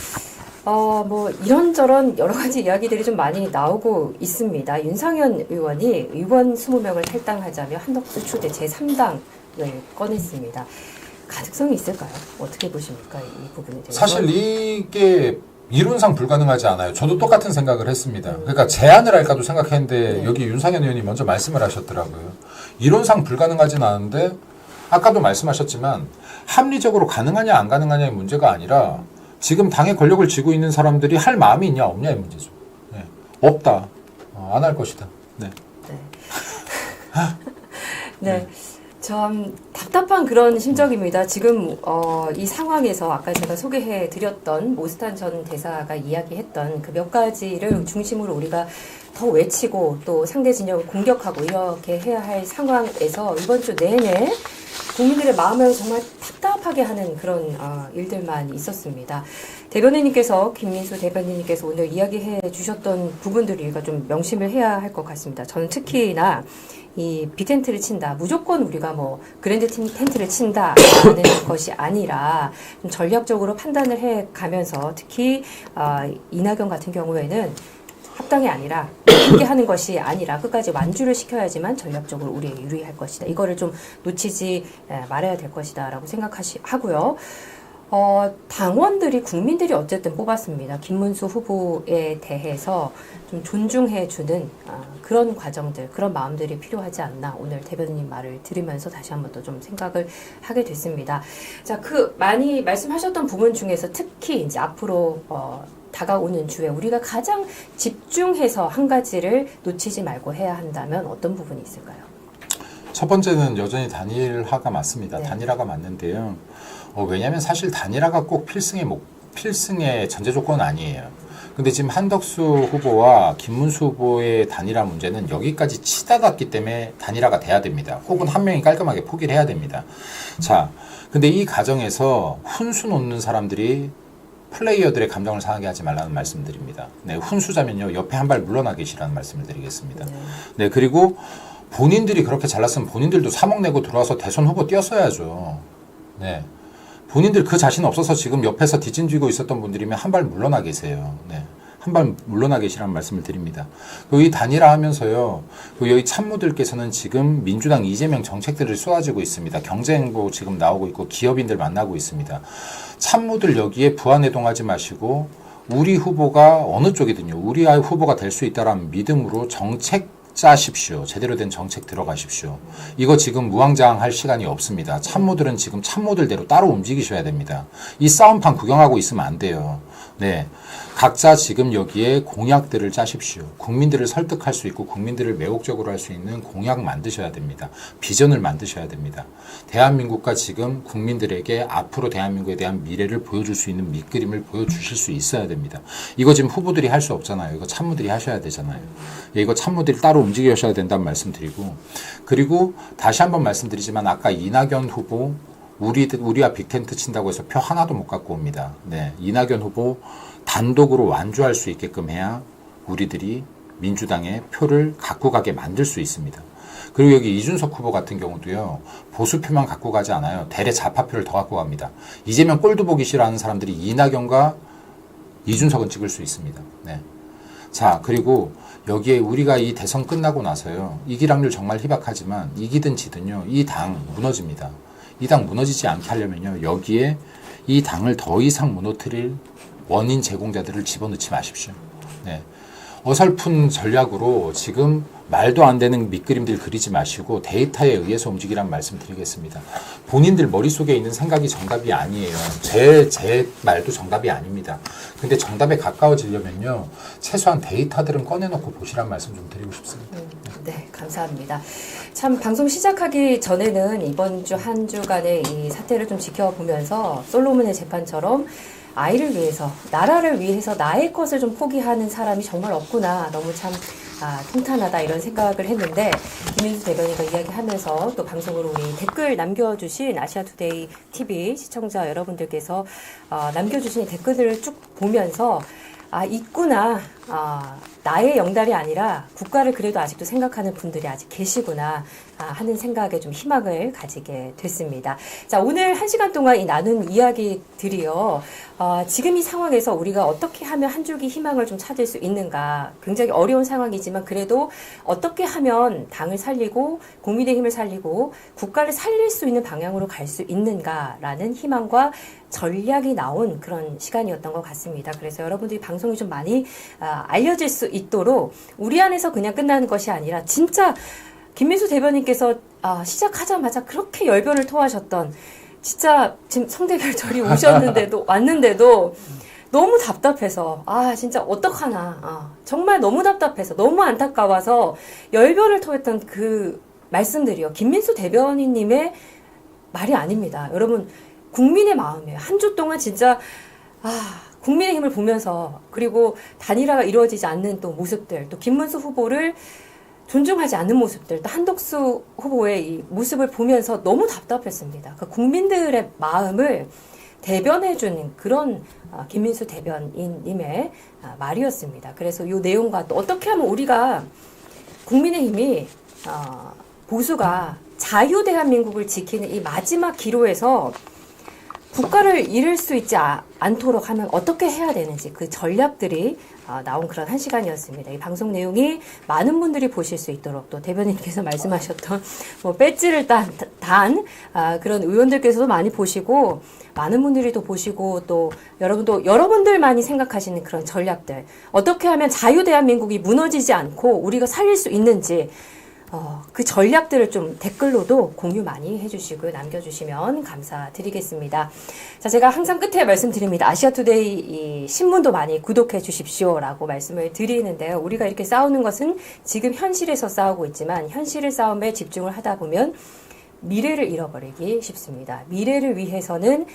뭐 이런저런 여러 가지 이야기들이 좀 많이 나오고 있습니다. 윤상현 의원이 의원 20명을 탈당하자며 한덕수 초대 제3당을 꺼냈습니다. 가능성이 있을까요? 어떻게 보십니까? 이 부분에 대해서. 사실 이게 이론상 불가능하지 않아요. 저도 똑같은 생각을 했습니다. 그러니까 제안을 할까도 생각했는데 여기 윤상현 의원이 먼저 말씀을 하셨더라고요. 이론상 불가능하진 않은데 아까도 말씀하셨지만 합리적으로 가능하냐 안 가능하냐의 문제가 아니라 지금 당의 권력을 쥐고 있는 사람들이 할 마음이 있냐 없냐의 문제죠. 네. 없다. 안 할 것이다. 네. 네. 참 답답한 그런 심정입니다. 지금 이 상황에서 아까 제가 소개해드렸던 모스탄 전 대사가 이야기했던 그 몇 가지를 중심으로 우리가 더 외치고 또 상대 진영을 공격하고 이렇게 해야 할 상황에서 이번 주 내내 국민들의 마음을 정말 답답하게 하는 그런 일들만 있었습니다. 대변인님께서 김민수 대변인님께서 오늘 이야기해 주셨던 부분들을 우리가 좀 명심을 해야 할 것 같습니다. 저는 특히나 이 빅텐트를 친다. 무조건 우리가 뭐 그랜드 텐트를 친다라는 것이 아니라 좀 전략적으로 판단을 해 가면서 특히 이낙연 같은 경우에는 합당이 아니라 이렇게 하는 것이 아니라 끝까지 완주를 시켜야지만 전략적으로 우리에 유리할 것이다. 이거를 좀 놓치지 말아야 될 것이다라고 생각하고요. 당원들이 국민들이 어쨌든 뽑았습니다. 김문수 후보에 대해서 좀 존중해주는 그런 과정들, 그런 마음들이 필요하지 않나 오늘 대변인 말을 들으면서 다시 한번 더 좀 생각을 하게 됐습니다. 자, 그 많이 말씀하셨던 부분 중에서 특히 이제 앞으로 다가오는 주에 우리가 가장 집중해서 한 가지를 놓치지 말고 해야 한다면 어떤 부분이 있을까요? 첫 번째는 여전히 단일화가 맞습니다. 네. 단일화가 맞는데요. 왜냐하면 사실 단일화가 꼭 필승의 전제 조건은 아니에요. 근데 지금 한덕수 후보와 김문수 후보의 단일화 문제는 여기까지 치다 갔기 때문에 단일화가 돼야 됩니다. 혹은 한 명이 깔끔하게 포기를 해야 됩니다. 자, 근데 이 과정에서 훈수 놓는 사람들이 플레이어들의 감정을 상하게 하지 말라는 말씀드립니다. 네, 훈수자면요, 옆에 한 발 물러나 계시라는 말씀을 드리겠습니다. 네, 그리고 본인들이 그렇게 잘났으면 본인들도 3억 내고 들어와서 대선 후보 뛰었어야죠. 네. 본인들 그 자신 없어서 지금 옆에서 뒷짐지고 있었던 분들이면 한 발 물러나 계세요. 네. 한 발 물러나 계시라는 말씀을 드립니다. 이 단일화 하면서요, 여기 참모들께서는 지금 민주당 이재명 정책들을 쏘아지고 있습니다. 경제행보 지금 나오고 있고 기업인들 만나고 있습니다. 참모들 여기에 부안해동하지 마시고 우리 후보가 어느 쪽이든요, 우리 후보가 될 수 있다라는 믿음으로 정책 짜십시오. 제대로 된 정책 들어가십시오. 이거 지금 무왕장할 시간이 없습니다. 참모들은 지금 참모들대로 따로 움직이셔야 됩니다. 이 싸움판 구경하고 있으면 안 돼요. 네. 각자 지금 여기에 공약들을 짜십시오. 국민들을 설득할 수 있고 국민들을 매혹적으로 할 수 있는 공약 만드셔야 됩니다. 비전을 만드셔야 됩니다. 대한민국과 지금 국민들에게 앞으로 대한민국에 대한 미래를 보여줄 수 있는 밑그림을 보여주실 수 있어야 됩니다. 이거 지금 후보들이 할 수 없잖아요. 이거 참모들이 하셔야 되잖아요. 이거 참모들이 따로 움직이셔야 된다는 말씀 드리고, 그리고 다시 한번 말씀드리지만 아까 이낙연 후보 우리와 빅텐트 친다고 해서 표 하나도 못 갖고 옵니다. 네, 이낙연 후보 단독으로 완주할 수 있게끔 해야 우리들이 민주당의 표를 갖고 가게 만들 수 있습니다. 그리고 여기 이준석 후보 같은 경우도요, 보수표만 갖고 가지 않아요. 대래 좌파표를 더 갖고 갑니다. 이재명 꼴도 보기 싫어하는 사람들이 이낙연과 이준석은 찍을 수 있습니다. 네. 자, 그리고 여기에 우리가 이 대선 끝나고 나서요, 이길 확률 정말 희박하지만 이기든 지든요, 이 당 무너집니다. 이 당 무너지지 않게 하려면요, 여기에 이 당을 더 이상 무너뜨릴 원인 제공자들을 집어넣지 마십시오. 네. 어설픈 전략으로 지금 말도 안 되는 밑그림들 그리지 마시고 데이터에 의해서 움직이란 말씀 드리겠습니다. 본인들 머릿속에 있는 생각이 정답이 아니에요. 제 말도 정답이 아닙니다. 근데 정답에 가까워지려면요. 최소한 데이터들은 꺼내놓고 보시란 말씀 좀 드리고 싶습니다. 네, 감사합니다. 참 방송 시작하기 전에는 이번 주 한 주간의 이 사태를 좀 지켜보면서 솔로몬의 재판처럼 아이를 위해서, 나라를 위해서 나의 것을 좀 포기하는 사람이 정말 없구나. 너무 참 통탄하다 이런 생각을 했는데 김민수 대변인과 이야기하면서 또 방송으로 우리 댓글 남겨주신 아시아투데이 TV 시청자 여러분들께서 남겨주신 댓글들을 쭉 보면서 있구나. 나의 영달이 아니라 국가를 그래도 아직도 생각하는 분들이 아직 계시구나 하는 생각에 좀 희망을 가지게 됐습니다. 자, 오늘 1시간 동안 이 나눈 이야기들이요. 지금 이 상황에서 우리가 어떻게 하면 한 줄기 희망을 좀 찾을 수 있는가. 굉장히 어려운 상황이지만 그래도 어떻게 하면 당을 살리고 국민의힘을 살리고 국가를 살릴 수 있는 방향으로 갈 수 있는가라는 희망과 전략이 나온 그런 시간이었던 것 같습니다. 그래서 여러분들이 방송이 좀 많이 알려질 수 있도록 우리 안에서 그냥 끝나는 것이 아니라 진짜 김민수 대변인께서 시작하자마자 그렇게 열변을 토하셨던 진짜 지금 성대결절이 오셨는데도 왔는데도 너무 답답해서 진짜 어떡하나 정말 너무 답답해서 너무 안타까워서 열변을 토했던 그 말씀들이요. 김민수 대변인님의 말이 아닙니다. 여러분 국민의 마음이에요. 한 주 동안 진짜 국민의힘을 보면서 그리고 단일화가 이루어지지 않는 또 모습들, 또 김문수 후보를 존중하지 않는 모습들, 또 한덕수 후보의 이 모습을 보면서 너무 답답했습니다. 그 국민들의 마음을 대변해주는 그런 김민수 대변인님의 말이었습니다. 그래서 이 내용과 또 어떻게 하면 우리가 국민의힘이 보수가 자유대한민국을 지키는 이 마지막 기로에서 국가를 잃을 수 있지 않도록 하면 어떻게 해야 되는지 그 전략들이 나온 그런 1시간이었습니다. 이 방송 내용이 많은 분들이 보실 수 있도록 또 대변인께서 말씀하셨던 배지를 단 그런 의원들께서도 많이 보시고 많은 분들이 또 보시고 또 여러분들만이 생각하시는 그런 전략들 어떻게 하면 자유대한민국이 무너지지 않고 우리가 살릴 수 있는지 그 전략들을 좀 댓글로도 공유 많이 해주시고 남겨주시면 감사드리겠습니다. 자, 제가 항상 끝에 말씀드립니다. 아시아투데이 이 신문도 많이 구독해 주십시오라고 말씀을 드리는데요. 우리가 이렇게 싸우는 것은 지금 현실에서 싸우고 있지만 현실의 싸움에 집중을 하다 보면 미래를 잃어버리기 쉽습니다. 미래를 위해서는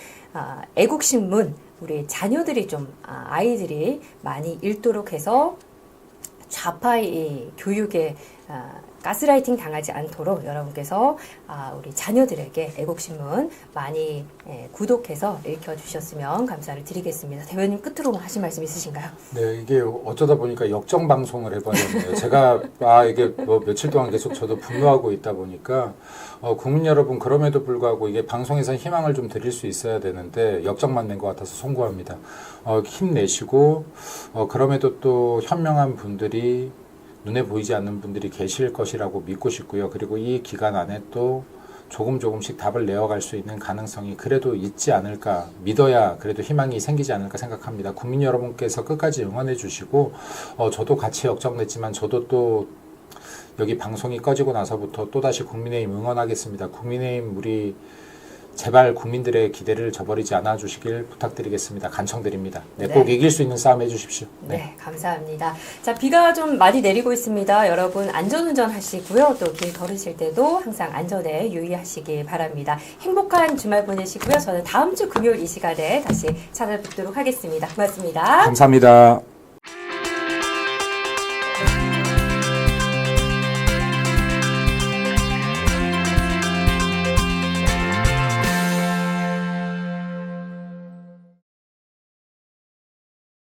애국신문 우리 자녀들이 좀 아이들이 많이 읽도록 해서 좌파의 교육에 가스라이팅 당하지 않도록 여러분께서 우리 자녀들에게 애국신문 많이 구독해서 읽혀주셨으면 감사를 드리겠습니다. 대변인 끝으로 하실 말씀 있으신가요? 네, 이게 어쩌다 보니까 역정 방송을 해버렸네요. 제가 이게 며칠 동안 계속 저도 분노하고 있다 보니까 국민 여러분 그럼에도 불구하고 이게 방송에서 희망을 좀 드릴 수 있어야 되는데 역정만 낸 것 같아서 송구합니다. 힘내시고 그럼에도 또 현명한 분들이 눈에 보이지 않는 분들이 계실 것이라고 믿고 싶고요. 그리고 이 기간 안에 또 조금씩 답을 내어갈 수 있는 가능성이 그래도 있지 않을까 믿어야 그래도 희망이 생기지 않을까 생각합니다. 국민 여러분께서 끝까지 응원해 주시고 저도 같이 역정냈지만 저도 또 여기 방송이 꺼지고 나서부터 또다시 국민의힘 응원하겠습니다. 국민의힘 우리 제발 국민들의 기대를 저버리지 않아 주시길 부탁드리겠습니다. 간청드립니다. 네, 꼭 이길 수 있는 싸움 해주십시오. 네, 감사합니다. 자, 비가 좀 많이 내리고 있습니다. 여러분 안전운전 하시고요. 또 길 걸으실 때도 항상 안전에 유의하시길 바랍니다. 행복한 주말 보내시고요. 저는 다음 주 금요일 이 시간에 다시 찾아뵙도록 하겠습니다. 고맙습니다. 감사합니다.